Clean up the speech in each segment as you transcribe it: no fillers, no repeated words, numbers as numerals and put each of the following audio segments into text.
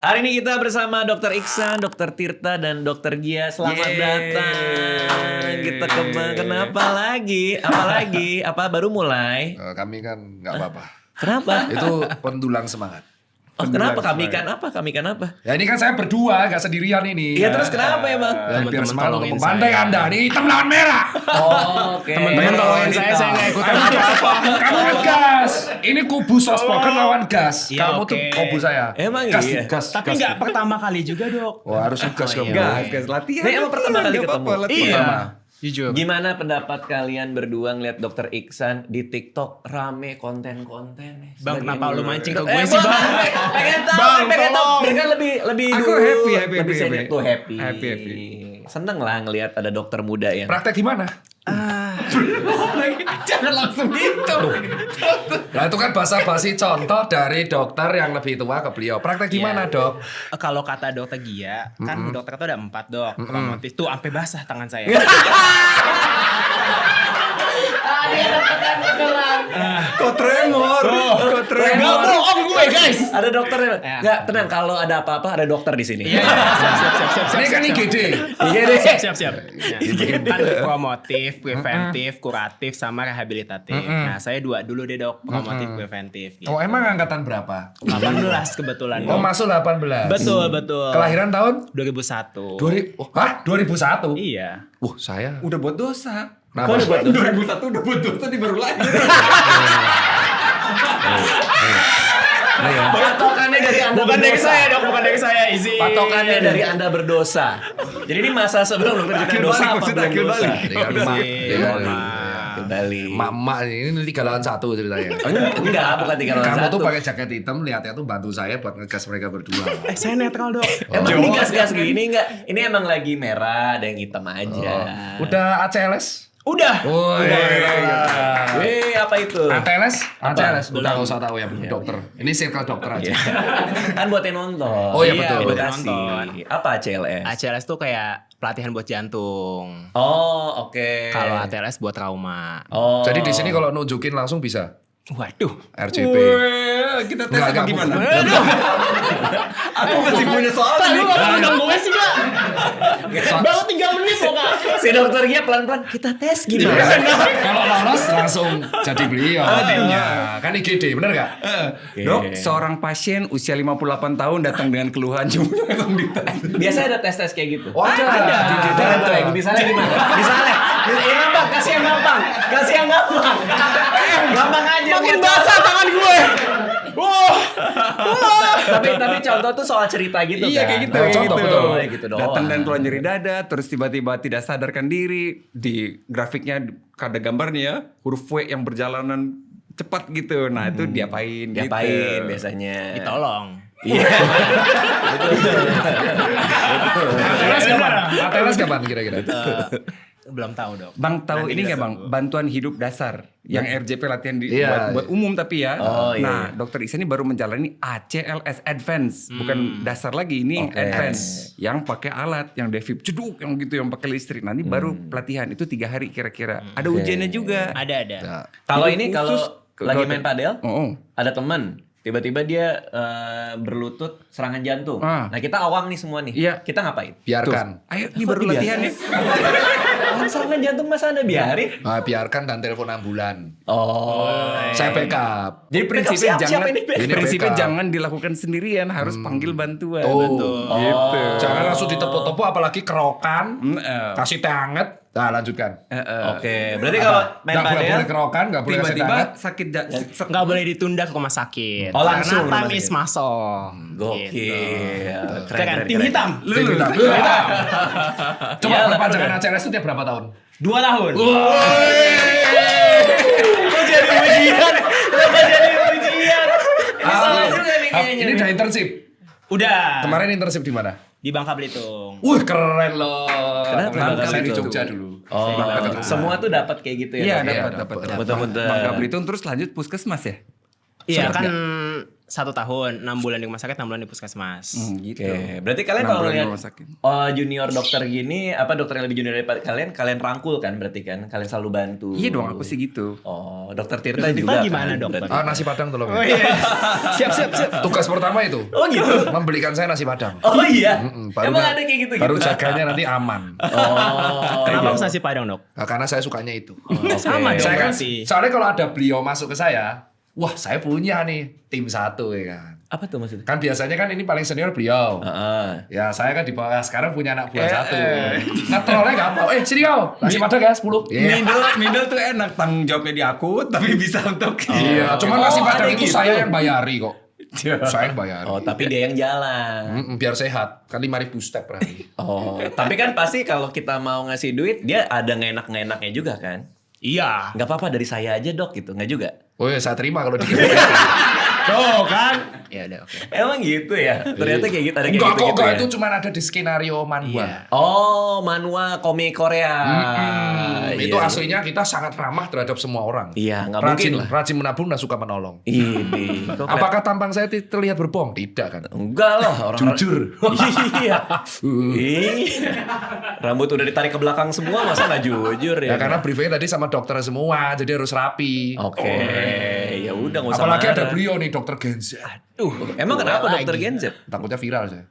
Hari ini kita bersama Dr. Iksan, Dr. Tirta, dan Dr. Gia. Selamat datang. Kita kenapa lagi? Apalagi? Apa baru mulai? Kami kan nggak apa-apa. Kenapa? Itu pendulang semangat. Oh, kenapa kami kan apa? Kami kan apa? Ya ini kan saya berdua, nggak sendirian ini. Iya, terus kenapa ya, Bang? Ya, biar Teman-teman semangat tolongin membantai saya. Anda. Ini hitam lawan merah. Oh, oke. Teman-teman tolongin saya nggak ikutan apa-apa. Kamu kan gas. Ini kubu Softpoken lawan gas. Iya, Kamu tuh oke. kubu saya. Emang gas, iya? gas. Tapi nggak pertama kali juga, Dok. Wah, harus gas kamu. Gas latihan. Ini emang pertama kali ketemu? Iya. Pertama. Jujur. Gimana pendapat kalian berdua ngeliat Dr. Iksan di TikTok rame konten-konten? Bang, kenapa lu mancing ke Eh, gue sih, Bang? Pengen tahu, Bang, pengen tahu. tolong. Dia kan lebih Aku dulu, happy. lebih senior tuh happy. Happy. Seneng lah ngelihat ada dokter muda yang Praktek gimana? Jangan langsung gitu. Nah itu kan basa-basi contoh dari dokter yang lebih tua ke beliau. Praktek gimana dok? Kalau kata Dokter Gia, kan dokter itu ada 4, Dok. Promotif tuh sampai basah tangan saya. Kok tremor? Kok Enggak bohong gue, guys. ada dokternya. Ya. Nggak, tenang, kalau ada apa-apa ada dokter di sini. Iya, siap. Ini kan IGD. Iya deh. Siap. Nah, kan promotif, preventif, kuratif, sama rehabilitatif. Nah, saya dulu deh, Dok. Promotif, preventif. Gitu. Oh emang angkatan berapa? 18 kebetulan, Oh Dok. masuk 18. Betul. Kelahiran tahun? 2001. 2001? Iya. Saya. Udah buat dosa. Kenapa? Kok buat dosa? 2001 udah buat dosa, dia baru lahir. Patokannya dari Anda Bukan dari berdosa. saya, Dok. Bukan dari saya. Izin. Patokannya dari Anda berdosa. Jadi ini masa sebelum dokter kita Akhir dosa balik, apa maksudnya belum akhir dosa? balik. Kembali. Mak ini 3 lawan 1 ceritanya. Enggak, bukan 3 lawan 1. Kamu tuh pakai jaket hitam, lihatnya tuh bantu saya buat ngegas mereka berdua. Saya netral, Dok. Emang ini gas-gas gini enggak? Ini emang lagi merah, ada yang hitam aja. Udah ACLS? Udah. Wih, apa itu? ACLS? ACLS? Udah gak usah tahu ya dokter. Ini circle dokter aja. Kan buat yang nonton. Oh, iya, betul. edukasi. Nonton. Apa ACLS? ACLS tuh kayak pelatihan buat jantung. Oh, oke. Kalau ATLS buat trauma. Oh. Jadi di sini kalau nunjukin langsung bisa. Waduh. RCP. Kita tes Enggak, apa gimana? Aduh. Aku masih punya soal Lu nih. gak undang gue sih, Kak. Baru 3 menit kok, Kak. Si dokternya pelan-pelan kita tes gimana? Kalau lolos langsung jadi beliau. Kan IGD, bener gak? Dok, seorang pasien usia 58 tahun datang dengan keluhan cuma langsung dites. Biasa ada tes-tes kayak gitu. Oh, ada. Jangan tuh, yang misalnya gimana? Misalnya, ini bang, kasih yang gampang. Gampang aja. Makin basah tangan gue. Tapi contoh tuh soal cerita gitu Iya kan? kayak gitu, Nah, kayak contoh, gitu. betul. Kayak gitu doang. Datang dan keluhan nyeri dada, terus tiba-tiba tidak sadarkan diri. Di grafiknya ada gambarnya ya, huruf W yang berjalanan cepat gitu. Nah itu diapain? Diapain gitu. biasanya? Ditolong. Iya. ATLS kapan kira-kira? Belum tahu, Dok. Bang tahu Nanti ini kita nggak bang? tunggu. Bantuan hidup dasar yang RJP latihan Iya. buat umum tapi ya. Oh, iya, Nah iya. dokter Iksan ini baru menjalani ACLS Advance, bukan dasar lagi ini Oke. Advance yang pakai alat yang devib ceduk yang gitu yang pakai listrik. Nanti baru pelatihan itu 3 hari kira-kira. Ada ujiannya juga. Ada. Kalau Jadi ini khusus kalau lagi main padel, Oh. ada teman tiba-tiba dia berlutut serangan jantung. Ah. Nah kita awam nih semua nih. Iya. Kita ngapain? Biarkan. Ayo ini baru latihan ya. Orang serangan jantung masa anda biarin? Nah, biarkan dan telepon ambulan. Oh. Saya backup. Jadi prinsipnya Siapa jangan ini? Ini prinsipnya backup. jangan dilakukan sendirian, harus panggil bantuan. Oh, gitu. Jangan langsung ditepuk-tepuk apalagi kerokan. Kasih Kasih teh hangat. Nah, lanjutkan. Oke. Berarti kalau main Nggak padel, boleh kerokan, nggak boleh kasih teh tiba-tiba hangat. sakit Nggak boleh ditunda ke rumah sakit. Oh, langsung Karena rumah time is sakit. muscle. gokil. Keren. Tim hitam. Tim hitam. Coba Iyalah, perpanjangan ACLS itu tiap berapa tahun? 2 tahun. Kok jadi ujian? Kenapa jadi ujian? Ini salah juga nih kayaknya. Ini udah internship. Udah. Kemarin internship di mana? Di Bangka Belitung. Wih, keren loh. Kenapa Teman Bangka saya di Belitung? Jogja dulu. Oh, semua tuh dapat kayak gitu ya? Iya, Dok? dapat. Betul-betul. Bangka Belitung terus lanjut puskesmas ya? Iya Sempat kan nggak? 1 tahun, 6 bulan di rumah sakit, 6 bulan di puskesmas. Gitu. Oke, berarti kalian 6 kalau bulan di lihat rumah sakit. junior dokter gini, apa dokter yang lebih junior daripada kalian rangkul kan berarti kan? Kalian selalu bantu. Iya dong, aku sih gitu. Oh, dokter Tirta Dokter juga Tirta gimana, kan, Dok? berarti. Nasi padang tolong. Siap. Tugas pertama itu. Oh gitu. Membelikan saya nasi padang. Oh iya. Baru Emang ada kayak gitu Baru jaganya nanti aman. Oh. Kenapa harus nasi padang, Dok? Nah, karena saya sukanya itu. Sama dong Saya kan, berarti. soalnya kalau ada beliau masuk ke saya, wah saya punya nih tim 1 ya kan. Apa tuh maksudnya? Kan biasanya kan ini paling senior beliau. Heeh. Ya saya kan di bawah sekarang punya anak buah 1. Ngetrolnya gampang. Sini kau, nasi padang ya 10. Iya. Middle tuh enak, tanggung jawabnya di aku, tapi bisa untuk Iya, cuman nasi padang ada itu gitu. saya yang bayari kok. Saya yang bayari. Oh, tapi dia yang jalan. Biar sehat. Kan 5.000 step berarti. Oh, tapi kan pasti kalau kita mau ngasih duit, dia ada ngenak-ngenaknya juga kan? Iya. Nggak apa-apa dari saya aja dok gitu, nggak juga? Oh ya saya terima kalau dikirim. Tuh kan. Ya udah oke. Emang gitu ya? Ternyata kayak gitu, ada kayak Enggak gitu-gitu kok, ya? itu cuma ada di skenario manhwa. Iya. Oh, manhwa komik Korea. Itu Iya. aslinya kita sangat ramah terhadap semua orang. Iya, nggak mungkin Rajin, lah. rajin menabung dan suka menolong. Ini. kok keren. Apakah tampang saya terlihat berbohong? Tidak kan? Enggak lah, orang Jujur. Iya. Iya. Rambut udah ditarik ke belakang semua, masa nggak jujur ya? Ya karena briefingnya tadi sama dokter semua, jadi harus rapi. Oke, ya udah nggak usah Apalagi ada marah. beliau nih dokter Genza. Emang kenapa lagi. dokter Gen Z? Takutnya viral saya.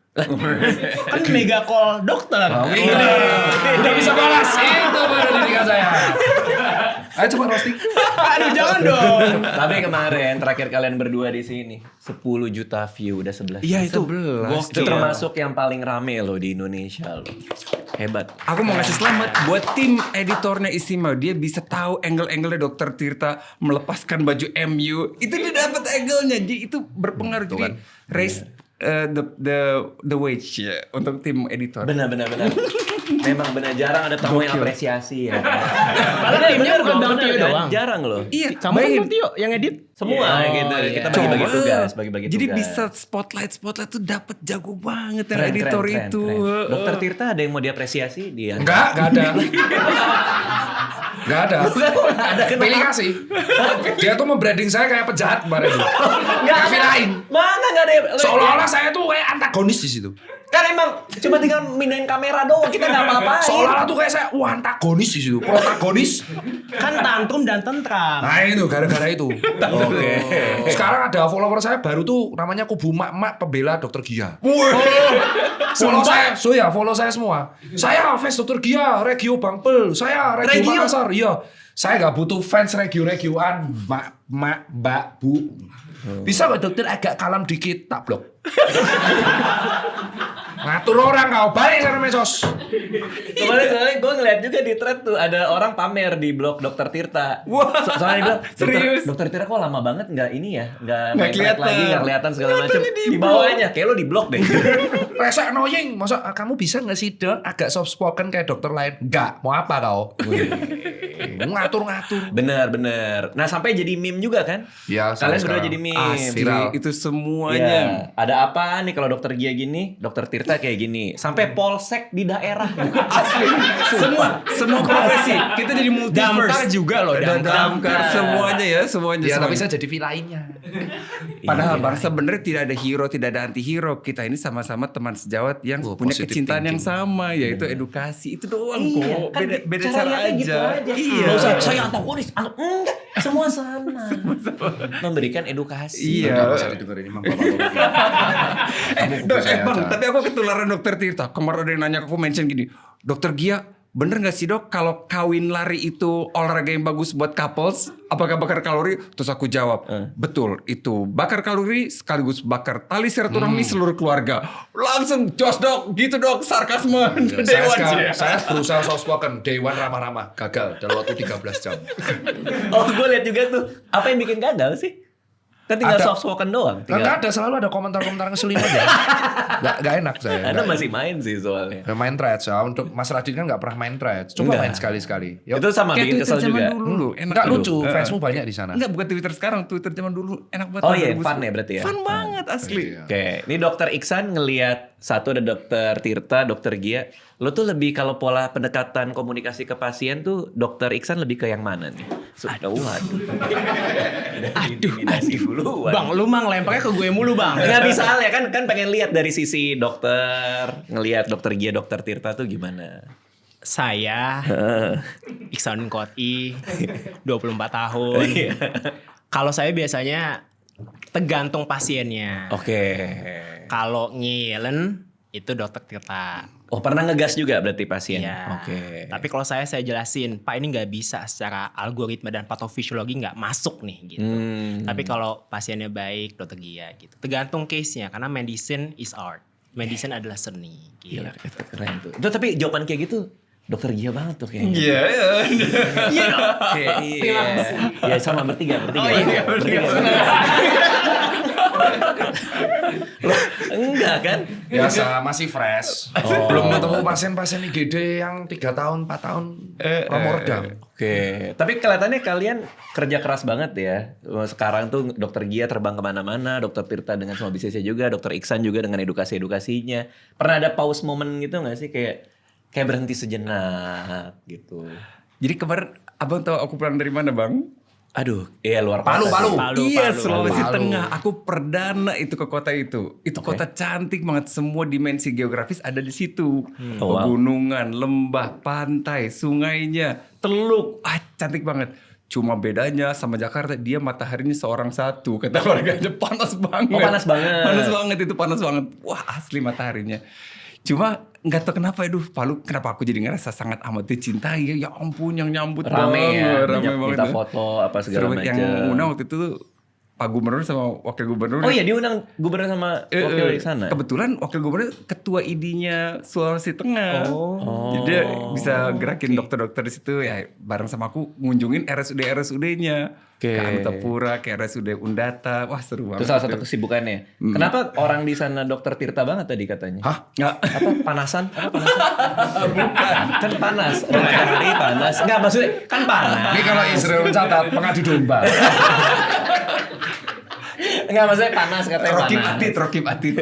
Kan mega call dokter. Udah bisa balas. Itu baru didikan saya. Ayo coba roasting. Aduh jangan dong. Tapi kemarin terakhir kalian berdua di sini 10 juta view udah 11. Iya itu. Itu termasuk yang paling rame loh di Indonesia loh. Hebat. Aku mau ngasih selamat buat tim editornya Istimewa. Dia bisa tahu angle-angle dokter Tirta melepaskan baju MU. Itu dia dapat angle-nya. Jadi itu berpengaruh. Jadi raise the wage ya untuk tim editor. Benar. Memang benar jarang ada tamu yang apresiasi ya. Padahal timnya bukan Bang Tio kan? doang. Jarang loh. Iya, Kamu kan Bang Tio yang edit? Semua Oh, gitu. iya. Kita bagi-bagi Coba. tugas, bagi-bagi tugas. Jadi bisa spotlight tuh dapat jago banget yang Keren, editor keren, itu. keren. Dokter Tirta ada yang mau diapresiasi dia? Enggak ada. Enggak ada. Ada kenapa? Pilih kasih. Dia tuh membranding saya kayak penjahat kemarin itu. Nggak ada. Kirain. Mana nggak ada? Seolah-olah saya tuh kayak antagonis di situ. Kan emang cuma tinggal mindahin kamera doang, kita nggak apa-apain. Seolah-olah tuh kayak saya antagonis di situ, protagonis. Kan tantrum dan tentram. Nah itu gara-gara itu. Oke. Sekarang ada follower saya baru tuh namanya Kubu Mak pembela Dokter Gia. Follow saya semua. Saya fans Dokter Gia, Regio Bangpel. Saya Regio Regio? Makassar. Iya. Saya nggak butuh fans Regio-Regioan, Mbak, Bu. Bisa nggak dokter agak kalem dikit, tak blok. Ngatur orang kau balik sana mesos. Kemarin soalnya gue ngeliat juga di thread tuh ada orang pamer di blog Dokter Tirta. Wah, Soalnya dia bilang, serius? Dokter Tirta kok lama banget nggak ini ya, nggak Nggak main thread kelihatan. lagi, nggak kelihatan segala macam. Kelihatannya di Di bawahnya, kayak lo di blog deh. Rese annoying. Masa kamu bisa nggak sih dok agak soft spoken kayak dokter lain? Nggak. Mau apa kau? Ngatur-ngatur. Bener. Nah sampai jadi meme juga kan? Ya, Kalian sampai berdua sekarang. jadi meme. Asli, Viral. itu Iya. semuanya. Ada apa nih kalau dokter Gia gini, dokter Tirta kayak gini. Sampai polsek di daerah. Asli. Semua profesi. Kita jadi multiverse. Damkar juga loh, Dan damkar. damkar semuanya ya, semuanya. Ya tapi semuanya. saya jadi villainnya. Padahal bangsa bener tidak ada hero, tidak ada anti-hero. Kita ini sama-sama teman sejawat yang Oh, punya positive kecintaan yang thinking. sama, yaitu edukasi. Itu doang Iya, kok. kan Beda cara lihatnya gitu aja. Iya. Nggak usah, saya antagonis. Enggak, semua sama. Memberikan edukasi. Iya. Udah, usah didengerin emang bapak-bapak. Kamu kubu Dok, saya Bang, aja. tapi aku ketularan dokter Tirta. Kemarin ada yang nanya ke aku mention gini, Dokter Gia, bener gak sih dok kalau kawin lari itu olahraga yang bagus buat couples? Apakah bakar kalori? Terus aku jawab, betul itu. Bakar kalori sekaligus bakar tali silaturahmi seluruh keluarga. Langsung jos dok, gitu dok, sarkasme. Saya berusaha soft spoken, Dewan ramah-ramah, gagal dalam waktu 13 jam. Oh, gue lihat juga tuh. Apa yang bikin gagal sih? Kan tinggal Ada. soft spoken doang. Nggak ada, selalu ada komentar-komentar ngeselin aja. Nggak enak saya. Anda masih main sih soalnya. Ya, main threads ya. Untuk Mas Radit kan nggak pernah main threads. Coba Enggak. main sekali-sekali. Yuk. Itu sama bikin Kayak kesel Twitter zaman juga. dulu loh, enak Nggak dulu. lucu, fansmu banyak di sana. Enggak, bukan Twitter sekarang, Twitter zaman dulu enak banget. Oh tahun iya, 2010. fun ya berarti ya? Fun banget asli. Iya. Oke, ini Dokter Iksan ngelihat satu ada dokter Tirta, dokter Gia. Lo tuh lebih kalau pola pendekatan komunikasi ke pasien tuh dokter Iksan lebih ke yang mana nih? Waduh. Aduh. Duluan. Bang, lu mah ngelemparnya ke gue mulu, Bang. Nggak bisa ya kan pengen lihat dari sisi dokter, ngelihat dokter Gia, dokter Tirta tuh gimana? Saya Iksanuddin Kot'i, 24 tahun. Kalau saya biasanya tergantung pasiennya. Oke. Kalau ngiyelen itu dokter Tirta. Oh, pernah ngegas juga berarti pasien? Iya. Oke. Tapi kalau saya jelasin, Pak ini nggak bisa secara algoritma dan patofisiologi nggak masuk nih gitu. Tapi kalau pasiennya baik, dokter Gia gitu. Tergantung case-nya karena medicine is art. Medicine adalah seni. Gitu. Gila, itu keren tuh. Itu tapi jawaban kayak gitu dokter Gia banget tuh kayaknya. Iya. Iya. Iya sama bertiga. Oh iya, bertiga. Loh, enggak kan? Biasa masih fresh. Belum ketemu pasien-pasien IGD yang 3 tahun, 4 tahun nomor redam. Oke, tapi kelihatannya kalian kerja keras banget ya. Sekarang tuh dokter Gia terbang kemana-mana, dokter Tirta dengan semua bisnisnya juga, dokter Iksan juga dengan edukasi-edukasinya. Pernah ada pause momen gitu nggak sih kayak berhenti sejenak gitu? Jadi kemarin abang tahu aku pulang dari mana bang? Aduh, iya luar Palu. Iya Sulawesi Palu. Tengah. Aku perdana itu ke kota itu. Itu kota cantik banget. Semua dimensi geografis ada di situ. Oh, wow. Pegunungan, lembah, pantai, sungainya, teluk. Cantik banget. Cuma bedanya sama Jakarta, dia mataharinya seorang satu. Kata warganya panas banget. Oh, panas banget. Panas banget itu, panas banget. Wah asli mataharinya. Cuma nggak tahu kenapa Palu kenapa aku jadi ngerasa sangat amat dicintai ya ampun yang nyambut Rame ya, rame banyak minta ya. foto apa segala macam. Yang undang waktu itu tuh Pak Gubernur sama Wakil Gubernur. Oh iya diundang gubernur sama wakil di sana. Kebetulan Wakil Gubernur ketua ID-nya Sulawesi Tengah. Jadi dia bisa gerakin dokter-dokter di situ ya bareng sama aku ngunjungin RSUD-nya. Oke. Ke Anutapura, ke RSUD Undata. Wah seru banget. Itu salah satu kesibukannya. Kenapa orang di sana dokter Tirta banget tadi katanya? Hah? Nggak. Apa panasan? Bukan. Kan panas. Matahari panas. Enggak maksudnya kan panas. Ini kalau Israel mencatat pengadu domba. Enggak maksudnya panas katanya panas. Rokib Atit.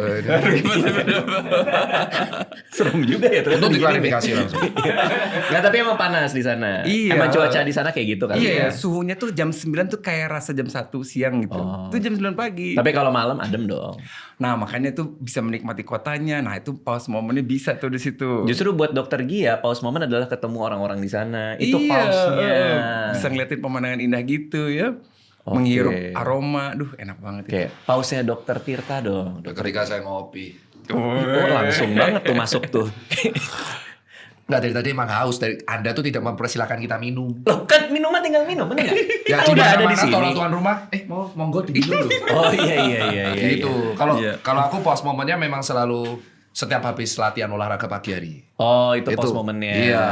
Serem juga ya ternyata. Untuk diklarifikasi langsung. Enggak tapi emang panas di sana. Iya. Emang cuaca di sana kayak gitu kan? Iya, suhunya tuh jam 9 tuh kayak rasa jam 1 siang gitu. Itu jam 9 pagi. Tapi kalau malam adem dong. Nah, makanya tuh bisa menikmati kotanya. Nah, itu pause momennya bisa tuh di situ. Justru buat dokter Gia, pause moment adalah ketemu orang-orang di sana. Itu Iya, pause-nya. Bisa ngeliatin pemandangan indah gitu ya. Menghirup aroma, duh enak banget itu. Oke, pause-nya dokter Tirta dong. Ketika saya ngopi. Oh, langsung banget tuh masuk tuh. Enggak, dari tadi emang haus. Anda tuh tidak mempersilahkan kita minum. Loh, kan minuman tinggal minum, bener nggak? Ya Kan di udah ada di mana-mana sini. kalau tuan rumah, monggo diminum dulu. Oh iya. Gitu. Kalau aku pause momennya memang selalu setiap habis latihan olahraga pagi hari. Oh, itu pause momennya. Iya,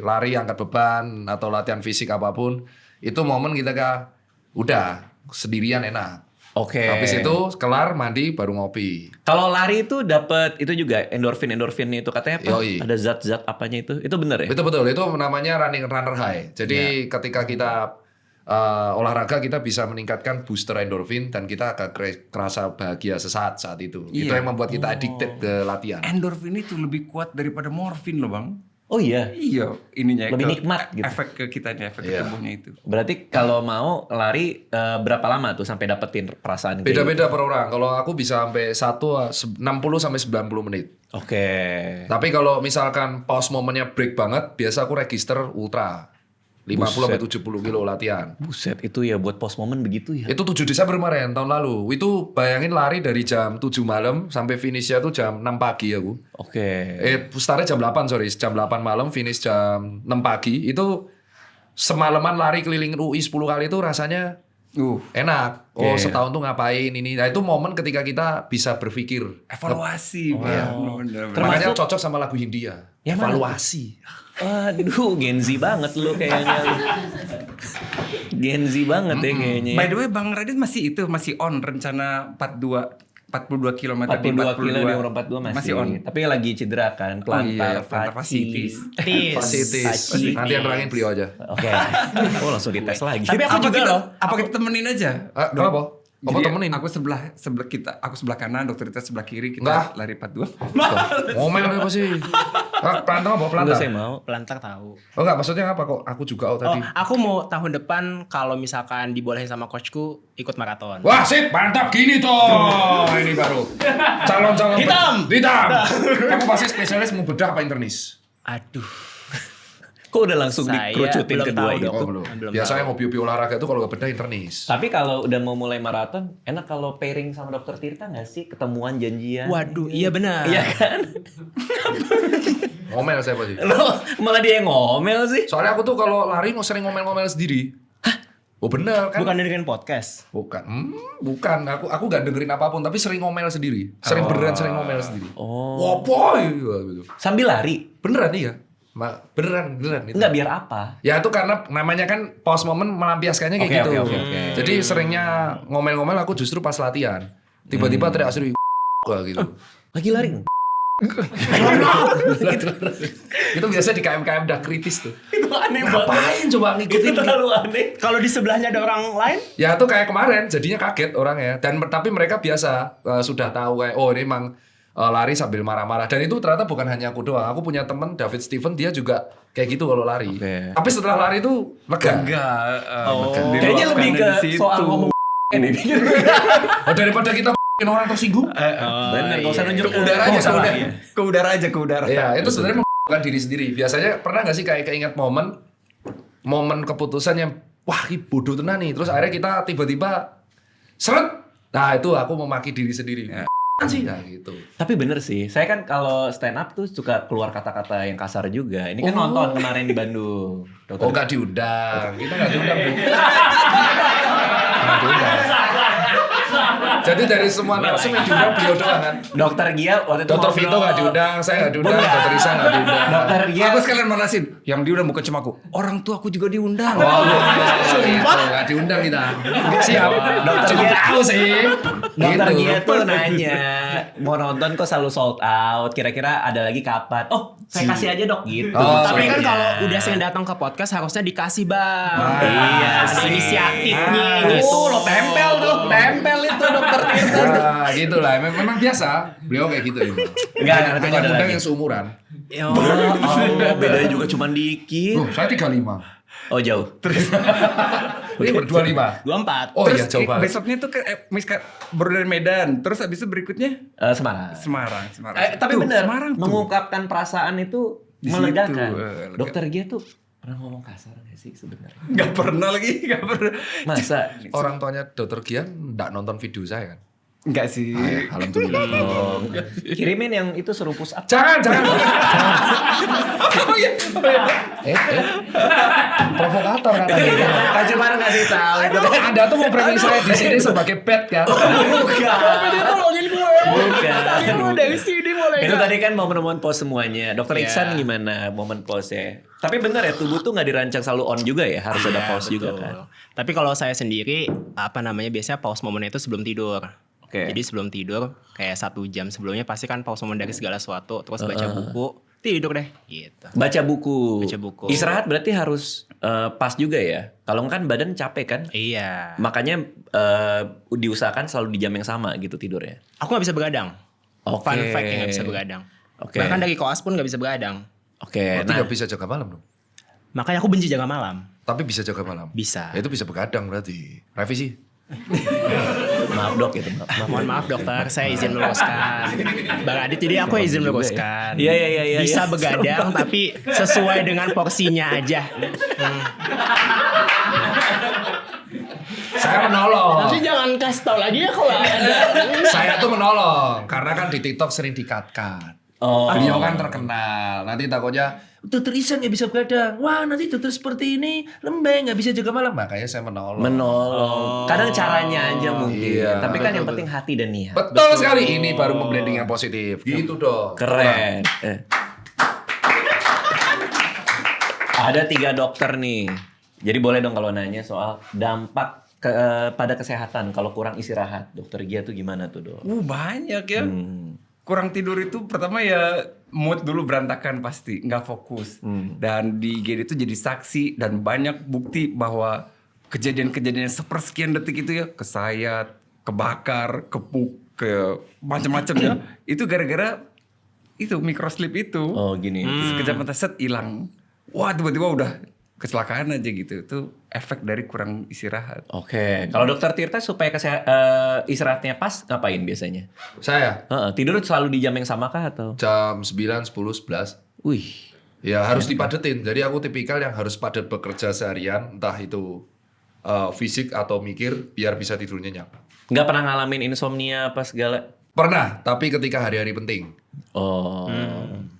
lari angkat beban atau latihan fisik apapun. Itu momen kita udah sendirian enak. Oke. Habis itu kelar mandi baru ngopi. Kalau lari itu dapat itu juga endorfinnya itu katanya apa? Yoi. Ada zat-zat apanya itu? Itu bener ya? Betul itu namanya runner high. Jadi ketika kita olahraga kita bisa meningkatkan booster endorfin dan kita agak kerasa bahagia sesaat saat itu. Itu Iya. yang membuat kita addicted ke latihan. Endorfin itu lebih kuat daripada morfin loh, Bang. Oh iya. Iya, ininya Lebih nikmat gitu. Efek ke kitanya, efek ke tubuhnya itu. Berarti kalau mau lari berapa lama tuh sampai dapetin perasaan kayak gitu? Beda-beda per orang. Kalau aku bisa sampai 60 sampai 90 menit. Oke. Tapi kalau misalkan pause momennya break banget, biasa aku register ultra. 50 sampai 70 kilo latihan. Buset, itu ya buat post moment begitu ya? Itu 7 Desember kemarin, tahun lalu. Itu bayangin lari dari jam 7 malam sampai finishnya tuh jam 6 pagi aku. Oke. Startnya jam 8, jam 8 malam, finish jam 6 pagi. Itu semalaman lari keliling UI 10 kali itu rasanya enak. Oh, setahun tuh ngapain ini. Nah, itu momen ketika kita bisa berpikir. Evaluasi. Benar. Makanya cocok sama lagu Hindia. Yang mana? Evaluasi. Aduh, Gen Z banget lu kayaknya lu. Gen Z banget ya kayaknya. By the way, Bang Radit masih on rencana 42 km 42 kilo di umur 42 masih on. Tapi lagi cedera kan, plantar fasciitis. Fascitis. Nanti yang nerangin beliau aja. Oke. Oh, langsung dites lagi. Tapi aku juga loh. Apa kita temenin aja? Kenapa? Apa Jadi temenin? aku sebelah kita, aku sebelah kanan, dokter Rita sebelah kiri, kita Enggak. lari 42. Ngomel apa sih? Pelantang apa? Enggak Pelantang? saya mau. Pelantar tahu. Oh enggak, maksudnya apa kok? Aku juga tadi. Aku mau tahun depan kalau misalkan dibolehin sama coachku ikut maraton. Wah sip, mantap gini toh. Ini baru. Calon-calon. Hitam. Hitam. Kamu pasti spesialis mau bedah apa internis? Aduh. Kok udah langsung Saya dikerucutin belum kedua tahu itu? dong. Oh belum. Belum Biasanya tahu. hobi-hobi olahraga itu kalau gak bedah internis. Tapi kalau udah mau mulai maraton, enak kalau pairing sama dokter Tirta nggak sih? Ketemuan, janjian. Waduh, iya benar. Iya kan? Ngomel saya pasti. Lo malah dia yang ngomel sih. Soalnya aku tuh kalau lari mau sering ngomel-ngomel sendiri. Hah? Oh bener kan? Bukan dengerin podcast. Bukan. Bukan. Aku gak dengerin apapun, tapi sering ngomel sendiri. Sering beneran sering ngomel sendiri. Oh. Wah boy, gitu. Sambil lari? Beneran iya. Beneran itu. Enggak, biar apa? Ya itu karena namanya kan pause moment melampiaskannya kayak Oke, gitu. oke. Jadi seringnya ngomel-ngomel aku justru pas latihan. Tiba-tiba teriak seru gitu. Lagi lari? Itu biasa di KM-KM udah kritis tuh. Itu aneh Ngapain coba Itu ngikutin? terlalu aneh. Kalau di sebelahnya ada orang lain? Ya itu kayak kemarin jadinya kaget orangnya. Dan tapi mereka biasa sudah tahu kayak oh ini emang lari sambil marah-marah. Dan itu ternyata bukan hanya aku doang. Aku punya temen David Steven, dia juga kayak gitu kalau lari. Oke. Tapi setelah lari itu lega. Enggak. Kayaknya lebih ke soal ngomong ini. Oh, daripada kita bikin orang tersinggung. Bener, gak usah nunjuk Ke udara aja, Nggak usah lah. ke udara aja, ke udara. Iya, itu sebenarnya bukan diri sendiri. Biasanya pernah nggak sih kayak keinget momen keputusan yang wah ini bodoh tenan nih. Terus akhirnya kita tiba-tiba seret. Nah itu aku memaki diri sendiri. Sih nah, gitu. Tapi bener sih, saya kan kalau stand up tuh suka keluar kata-kata yang kasar juga. Ini kan nonton kemarin di Bandung. Oh nggak diundang, kita nggak diundang. Bu. Nggak diundang. Jadi dari semua narsum yang diundang beliau doang kan. Dokter Gia waktu itu Dokter ngobrol. Vito nggak diundang, saya nggak diundang, Dokter Isa nggak diundang. Dokter Gia. Aku sekalian manasin, yang diundang bukan cuma aku, orang tua aku juga diundang. Sumpah nggak diundang kita. Siap. Dokter Cukup Gia. tahu sih. Dokter Gitu. Gia tuh nanya, mau nonton kok selalu sold out, kira-kira ada lagi kapan? Oh, saya kasih aja dok gitu. Oh, Tapi kan Soalnya. kalau udah sering datang ke podcast harusnya dikasih bang. Iya Ada sih. inisiatifnya gitu. Oh, lo tempel tuh, tempel itu dokter Tirta. Nah, gitu lah. Memang biasa. Beliau kayak gitu. Enggak, nanti Hanya ada undang lagi. yang seumuran. Oh, bedanya juga cuma dikit. Saya 35. Oh, jauh. Ini 25. 24. Oh iya, Terus jauh banget. besoknya tuh baru dari Medan, terus habis itu berikutnya Semarang. Semarang. Tapi Tuh, benar, Semarang tuh. mengungkapkan perasaan itu Di meledakan. situ, lega. Dokter Gia tuh pernah ngomong kasar gak sih sebenarnya? Gak pernah lagi, gak pernah. Masa? Orang tuanya Dokter Gian nggak nonton video saya kan? Enggak sih. Alhamdulillah. Oh, kirimin yang itu suruh push up. Jangan. Provokator katanya. Kan cuma ngasih tahu itu. Anda tuh mau framing saya di sini sebagai pet kan? Bukan. Dari sini mulai. Itu tadi kan momen-momen pause semuanya. Dokter Iya. Iksan gimana momen pause-nya? Tapi benar ya, tubuh tuh nggak dirancang selalu on juga ya, harus ada pause juga kan. Tapi kalau saya sendiri, biasanya pause momennya itu sebelum tidur. Oke. Jadi sebelum tidur, kayak 1 jam sebelumnya pasti kan pause momen dari segala sesuatu, terus baca buku, tidur deh, gitu. Baca buku. Baca buku. Istirahat berarti harus pas juga ya. Kalau kan badan capek kan. Iya. Makanya diusahakan selalu di jam yang sama gitu tidurnya. Aku nggak bisa begadang. Oke. Fun fact yang nggak bisa begadang. Oke. Bahkan dari koas pun nggak bisa begadang. Oke. Berarti nggak bisa jaga malam dong. Makanya aku benci jaga malam. Tapi bisa jaga malam. Bisa. Ya, itu bisa begadang berarti. Revisi. Maaf dok itu. Maaf. Mohon maaf dokter, saya izin meluruskan. Bang Adit, jadi aku izin meluruskan. Iya. Bisa begadang tapi sesuai dengan porsinya aja. Saya menolong. Nanti jangan kasih tau lagi ya kalau ada. Saya tuh menolong karena kan di TikTok sering di-cut-cut. Oh. Beliau kan terkenal. Nanti takutnya Dokter Isan nggak bisa begadang. Wah nanti dokter seperti ini lembek nggak bisa jaga malam. Makanya saya menolong. Menolong. Kadang caranya aja mungkin. Iya. Tapi kan yang penting hati dan niat. Betul sekali. Ini baru memblending yang positif. Gitu dong. Keren. Ada 3 dokter nih. Jadi boleh dong kalau nanya soal dampak pada kesehatan kalau kurang istirahat. Dokter Gia tuh gimana tuh dok? Banyak ya. Kurang tidur itu pertama ya mood dulu berantakan pasti, nggak fokus. Dan di IGD itu jadi saksi dan banyak bukti bahwa kejadian-kejadian sepersekian detik itu ya kesayat, kebakar, kepuk, ke macam-macam ya. Itu gara-gara itu microslip itu. Oh gini. Sekejap mata set hilang. Wah tiba-tiba udah kecelakaan aja gitu. Itu efek dari kurang istirahat. Oke. Kalau dokter Tirta supaya istirahatnya pas ngapain biasanya? Saya Tidur selalu di jam yang sama kah atau? jam 9, 10, 11. Wih. Ya harus dipadetin. Jadi aku tipikal yang harus padat bekerja seharian, entah itu fisik atau mikir, biar bisa tidur nyenyak. Nggak pernah ngalamin insomnia apa segala? Pernah, tapi ketika hari-hari penting. Oh.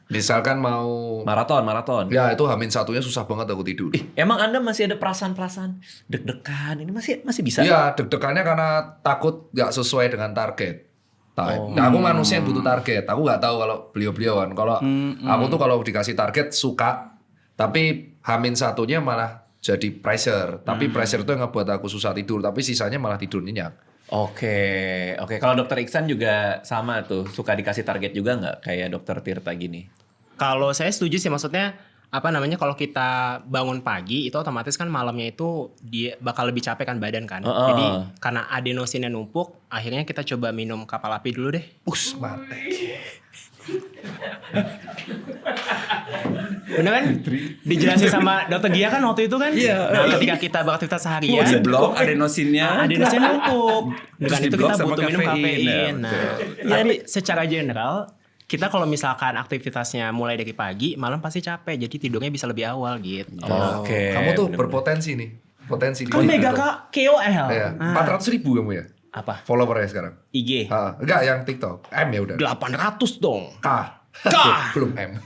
Misalkan mau Maraton. ya itu H-1 susah banget aku tidur. Emang Anda masih ada perasaan-perasaan deg-degan? Ini masih bisa? Iya, deg-degannya karena takut nggak sesuai dengan target. Nah, aku manusia yang butuh target. Aku nggak tahu kalau beliau-beliauan. Kalau aku tuh kalau dikasih target suka, tapi H-1-nya malah jadi pressure. Tapi pressure itu yang ngebuat aku susah tidur. Tapi sisanya malah tidur nyenyak. Oke. Kalau dokter Iksan juga sama tuh, suka dikasih target juga nggak kayak dokter Tirta gini? Kalau saya setuju sih, maksudnya kalau kita bangun pagi itu otomatis kan malamnya itu dia bakal lebih capek kan badan kan. Jadi karena adenosinnya numpuk, akhirnya kita coba minum kapal api dulu deh. Mate. Bener kan? Dijelasin sama dokter Gia kan waktu itu kan. Nah ketika kita beraktivitas seharian, Di blok adenosinnya. adenosinnya numpuk. Dengan Terus itu di-block kita sama butuh minum kafein. kafein. Nah, Nah, tapi secara general kita kalau misalkan aktivitasnya mulai dari pagi, malam pasti capek. Jadi tidurnya bisa lebih awal gitu. Oke. Kamu tuh bener-bener. berpotensi nih. Potensi di Kan mega kak KOL. Ya, 400.000 kamu ya? Apa? Followernya sekarang? IG. Enggak, yang TikTok. M ya udah. 800 dong. K. Belum M.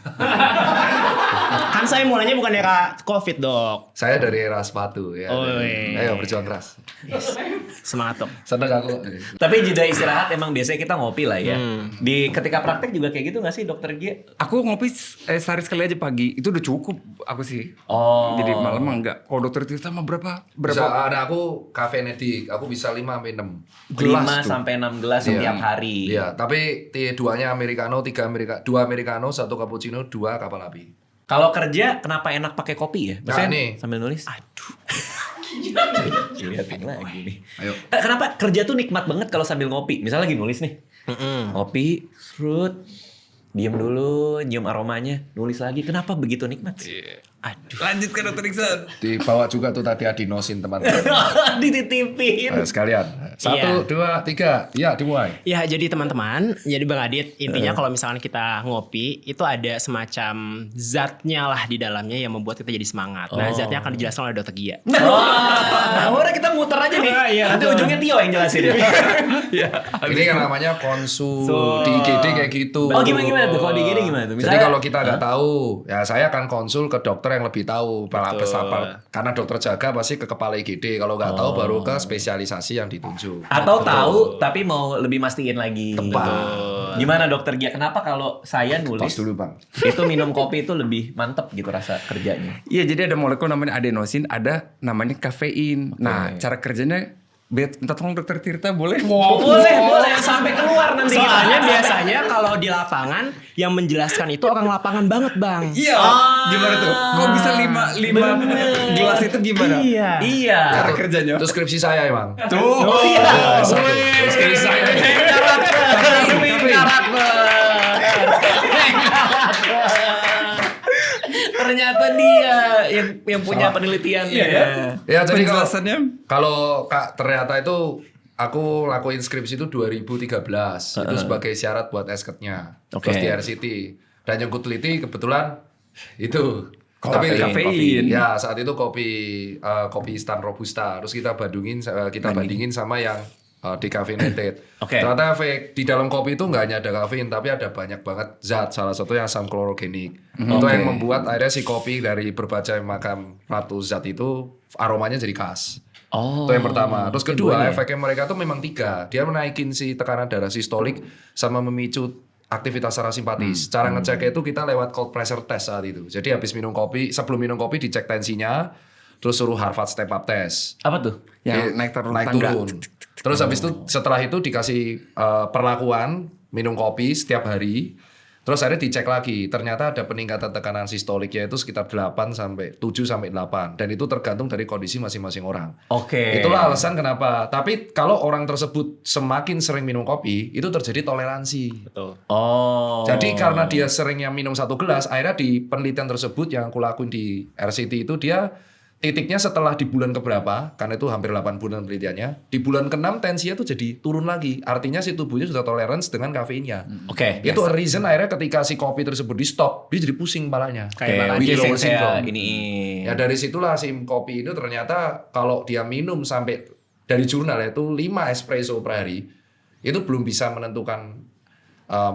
Kan saya mulainya bukan era COVID dok. Saya dari era sepatu ya. Oh, iya. Ayo berjuang keras. Semangat dok. Seneng aku. Tapi jeda istirahat emang biasanya kita ngopi lah ya. Di ketika praktek juga kayak gitu nggak sih dokter Gia? Aku ngopi sehari sekali aja pagi. Itu udah cukup aku sih. Oh. Jadi malam mah enggak. Kalau dokter Tirta mah berapa? Bisa ada aku kafeinedik. Aku bisa 5 sampai 6 5 sampai 6 gelas setiap hari. Iya, tapi duanya americano, 2 americano, 1 cappuccino, 2 kapal api. Kalau kerja kenapa enak pakai kopi ya? Maksudnya nih. sambil nulis. Aduh. Lihatin lagi nih. Ayo. Kenapa kerja tuh nikmat banget kalau sambil ngopi? Misalnya lagi nulis nih. Ngopi, serut, diam dulu, nyium aromanya, nulis lagi. Kenapa begitu nikmat sih? Aduh. Lanjut ke dokter Iksan. Dibawa juga tuh tadi adenosin teman-teman. Dititipin. Ayo sekalian. 1, 2, 3. Ya, dimulai. Ya jadi teman-teman, jadi Bang Adit, intinya kalau misalkan kita ngopi itu ada semacam zatnya lah di dalamnya yang membuat kita jadi semangat. Nah zatnya akan dijelaskan oleh dokter Gia. Wah, udah kita muter aja nih. Nanti ujungnya Tio yang jelasin ya. Ini yang namanya konsul di IGD kayak gitu. Oh gimana tuh? Kalau di IGD gimana tuh? Jadi kalau kita nggak tahu, ya saya akan konsul ke dokter yang lebih tahu. Karena dokter jaga pasti ke kepala IGD. Kalau nggak tahu baru ke spesialisasi yang ditunjuk. Atau tahu tapi mau lebih mastiin lagi. Tepat. Gimana dokter Gia? Kenapa kalau saya Tos nulis dulu bang. itu minum kopi itu lebih mantep gitu rasa kerjanya? Iya, jadi ada molekul namanya adenosin, ada namanya kafein. Nah, cara kerjanya minta tolong dokter Tirta boleh? Boleh sampai keluar nanti. Soalnya biasanya kalau di lapangan yang menjelaskan itu orang lapangan banget bang. Iya. Gimana tuh? Kok bisa 5 gelas itu gimana? Iya. Cara kerjanya. Itu skripsi saya emang. Tuh. Iya. Skripsi saya. Ternyata dia yang punya penelitiannya. Ya jadi Penjelasannya. kalau Kak ternyata itu aku lakuin skripsi itu 2013 itu sebagai syarat buat esketnya. Oke. Terus di RCT dan yang ku teliti kebetulan itu Kafein. Ya saat itu kopi instan robusta. Terus kita bandingin sama yang decaffeinated. Oke. Ternyata di dalam kopi itu nggak hanya ada kafein tapi ada banyak banget zat. Salah satunya asam klorogenik. Itu yang membuat akhirnya si kopi dari berbagai macam ratus zat itu aromanya jadi khas. Oh. Itu yang pertama. Terus kedua, efeknya mereka tuh memang 3. Dia menaikin si tekanan darah sistolik sama memicu aktivitas parasimpatis. Cara ngeceknya itu kita lewat cold pressure test saat itu. Jadi habis minum kopi, sebelum minum kopi dicek tensinya, terus suruh Harvard step up test. Apa tuh? Yang naik turun. Terus habis itu setelah itu dikasih perlakuan minum kopi setiap hari. Terus akhirnya dicek lagi, ternyata ada peningkatan tekanan sistolik yaitu sekitar 7 sampai 8 dan itu tergantung dari kondisi masing-masing orang. Oke. Itulah alasan kenapa. Tapi kalau orang tersebut semakin sering minum kopi, itu terjadi toleransi. Betul. Oh. Jadi karena dia seringnya minum 1 gelas, akhirnya di penelitian tersebut yang aku lakuin di RCT itu dia titiknya setelah di bulan keberapa, karena itu hampir 8 bulan penelitiannya, di bulan ke-6 tensinya tuh jadi turun lagi. Artinya si tubuhnya sudah tolerance dengan kafeinnya. Oke. Itu reason akhirnya ketika si kopi tersebut di stop, dia jadi pusing palanya. Oke, Kayak which is yang Willow saya syndrome. ini. Ya dari situlah si kopi itu ternyata kalau dia minum sampai dari jurnal itu 5 espresso per hari, itu belum bisa menentukan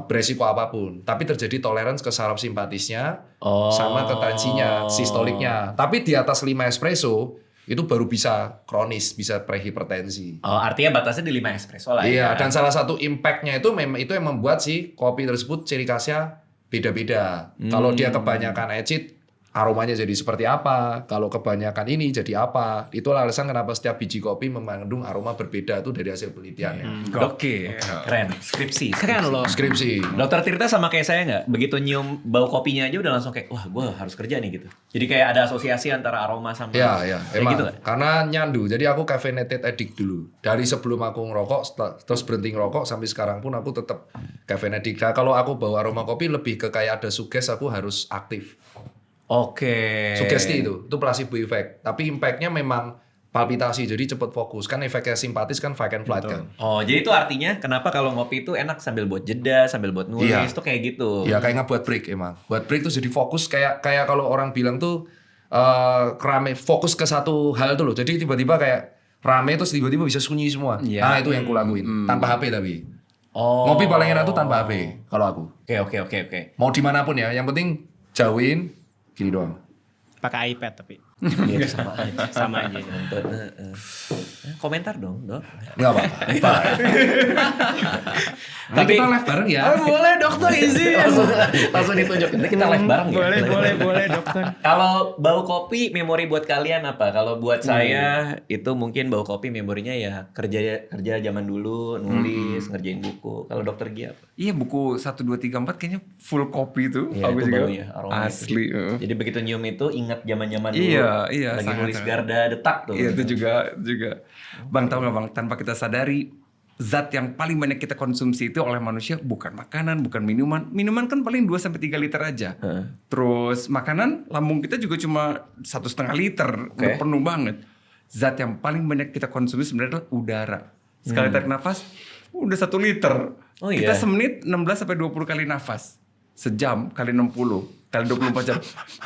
beresiko apapun. Tapi terjadi tolerance ke saraf simpatisnya sama ke tensinya, sistoliknya. Tapi di atas 5 espresso itu baru bisa kronis, bisa prehipertensi. Oh, artinya batasnya di 5 espresso lah Iya, ya. dan salah satu impact-nya itu memang itu yang membuat si kopi tersebut ciri khasnya beda-beda. Kalau dia kebanyakan acid, aromanya jadi seperti apa. Kalau kebanyakan ini jadi apa. Itulah alasan kenapa setiap biji kopi mengandung aroma berbeda itu dari hasil penelitiannya. Oke. Keren. Skripsi. Keren loh. Skripsi. Dokter Tirta sama kayak saya nggak? Begitu nyium bau kopinya aja udah langsung kayak, wah gue harus kerja nih gitu. Jadi kayak ada asosiasi antara aroma sama Ya, kayak emang. gitu nggak? Karena nyandu. Jadi aku caffeinated addict dulu. Dari sebelum aku ngerokok, terus berhenti ngerokok, sampai sekarang pun aku tetap caffeinated. Nah, kalau aku bawa aroma kopi lebih ke kayak ada suges, aku harus aktif. Oke. Sugesti itu placebo effect. Tapi impact-nya memang palpitasi, jadi cepet fokus. Kan efeknya simpatis kan fight and flight kan. Oh, jadi itu artinya kenapa kalau ngopi itu enak sambil buat jeda, sambil buat nulis, Iya. tuh kayak gitu. Ya kayak ngebuat break emang. Buat break tuh jadi fokus kayak kalau orang bilang tuh rame fokus ke satu hal tuh loh. Jadi tiba-tiba kayak rame terus tiba-tiba bisa sunyi semua. Iya. Nah, itu yang kulakuin. Tanpa HP tapi. Oh. Ngopi paling enak tuh tanpa HP kalau aku. Oke. Mau dimanapun ya, yang penting jauhin gini doang. Pakai iPad tapi. Iya, sama aja. Sama aja. Nonton, komentar dong, Dok. Enggak apa-apa. Tapi kita live bareng ya. Boleh dokter izin. Langsung ditunjuk. Nanti kita live bareng ya. Boleh dokter. Kalau bau kopi memori buat kalian apa? Kalau buat saya itu mungkin bau kopi memorinya ya kerja zaman dulu, nulis, ngerjain buku. Kalau dokter Gia apa? Iya, buku 1 2 3 4 kayaknya full kopi tuh. Iya, Aku itu juga. baunya, aroma Asli. Jadi begitu nyium itu ingat zaman-zaman dulu. Iya, lagi sangat, nulis sangat. Garda detak tuh. Iya, itu juga. Bang, tahu nggak Bang, tanpa kita sadari zat yang paling banyak kita konsumsi itu oleh manusia bukan makanan, bukan minuman. Minuman kan paling 2 sampai 3 liter aja. Terus makanan lambung kita juga cuma 1,5 liter, udah penuh banget. Zat yang paling banyak kita konsumsi sebenarnya adalah udara. Sekali tarik nafas udah 1 liter. Oh iya. Kita semenit 16 sampai 20 kali nafas. Sejam kali 60 kali 24 jam.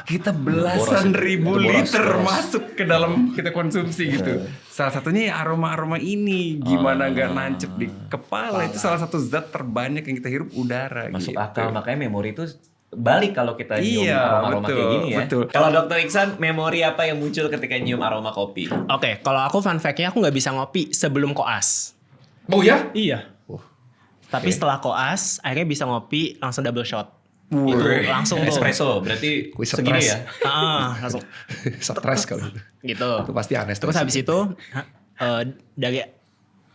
Kita belasan ribu liter masuk ke dalam kita konsumsi gitu. Salah satunya ya aroma-aroma ini. Gimana nggak nancep di kepala. Itu salah satu zat terbanyak yang kita hirup udara. Masuk gitu. akal, makanya memori itu balik kalau kita nyium Iya, aroma-aroma betul, kayak gini ya. betul. Kalau Dokter Iksan, memori apa yang muncul ketika nyium aroma kopi? Oke, kalau aku fun fact-nya aku nggak bisa ngopi sebelum koas. Oh ya? Iya. Tapi setelah koas, akhirnya bisa ngopi langsung double shot. Itu langsung tuh. Espresso, berarti Kuis segini stres. ya? Langsung Stres kalau itu. gitu. Itu pasti aneh. Terus habis itu dari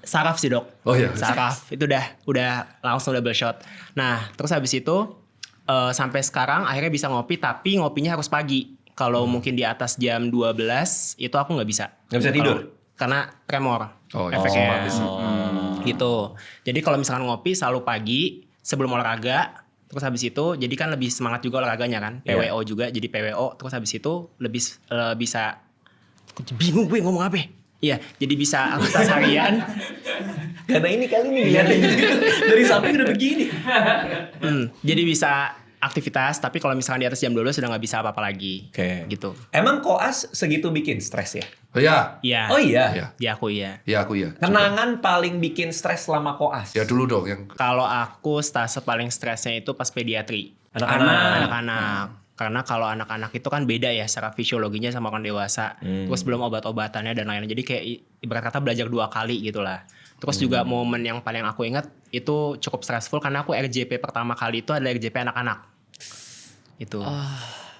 saraf sih dok. Oh iya. Saraf itu udah langsung double shot. Nah terus habis itu sampai sekarang akhirnya bisa ngopi tapi ngopinya harus pagi. Kalau mungkin di atas jam 12 itu aku nggak bisa. Nggak bisa tidur? Karena tremor. Oh, iya. Efeknya. Oh. Gitu. Jadi kalau misalkan ngopi selalu pagi sebelum olahraga. Terus habis itu jadi kan lebih semangat juga olahraganya kan. Iya. PWO juga jadi PWO. Terus habis itu lebih bisa. Bingung gue ngomong apa. Iya, jadi bisa aktivitas harian. Karena ini kali ini lihatin dari samping udah begini. Jadi bisa aktivitas, tapi kalau misalkan di atas jam 12 sudah nggak bisa apa-apa lagi. Oke. Gitu. Emang koas segitu bikin stres ya? Oh ya. Iya. Oh iya. Iya. Ya aku iya. Ya aku ya. Kenangan paling bikin stres selama koas? Ya dulu dong yang Kalau aku stase paling stresnya itu pas pediatri. Anak-anak. Anak-anak. Karena kalau anak-anak itu kan beda ya secara fisiologinya sama orang dewasa. Terus belum obat-obatannya dan lain-lain. Jadi kayak ibarat kata belajar 2 kali gitu lah. Terus juga momen yang paling aku ingat itu cukup stressful karena aku RJP pertama kali itu adalah RJP anak-anak. Itu.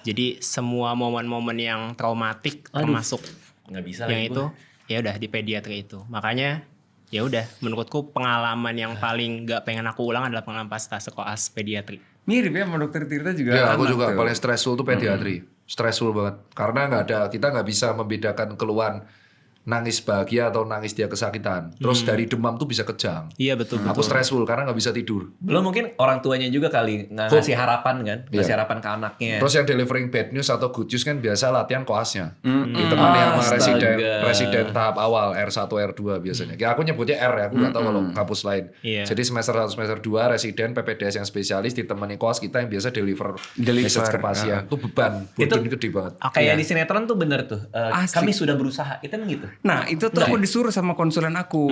Jadi semua momen-momen yang traumatik termasuk Nggak bisa yang lagi itu ya udah di pediatri itu. Makanya ya udah, menurutku pengalaman yang paling gak pengen aku ulang adalah pengalaman pas koas pediatri. Mirip ya sama dokter Tirta juga. Ya aku anak juga tuh. paling stressful tuh pediatri. Stressful banget. Karena kita nggak bisa membedakan keluhan nangis bahagia atau nangis dia kesakitan. Terus dari demam tuh bisa kejang. Iya betul. Aku stressful karena nggak bisa tidur. Belum mungkin orang tuanya juga kali ngasih harapan kan, ngasih Iya. harapan ke anaknya. Terus yang delivering bad news atau good news kan biasa latihan koasnya. Ditemani sama Astaga. residen tahap awal R1 R2 biasanya. Ya, aku nyebutnya R ya, aku nggak tahu kalau kampus lain. Iya. Jadi semester 1 semester 2 residen PPDS yang spesialis ditemani koas kita yang biasa deliver message ke pasien. Itu beban, burden gede banget. Kayak di sinetron tuh bener tuh. Asli. Kami sudah berusaha. Itu emang gitu. Nah itu tuh aku disuruh sama konsulen aku.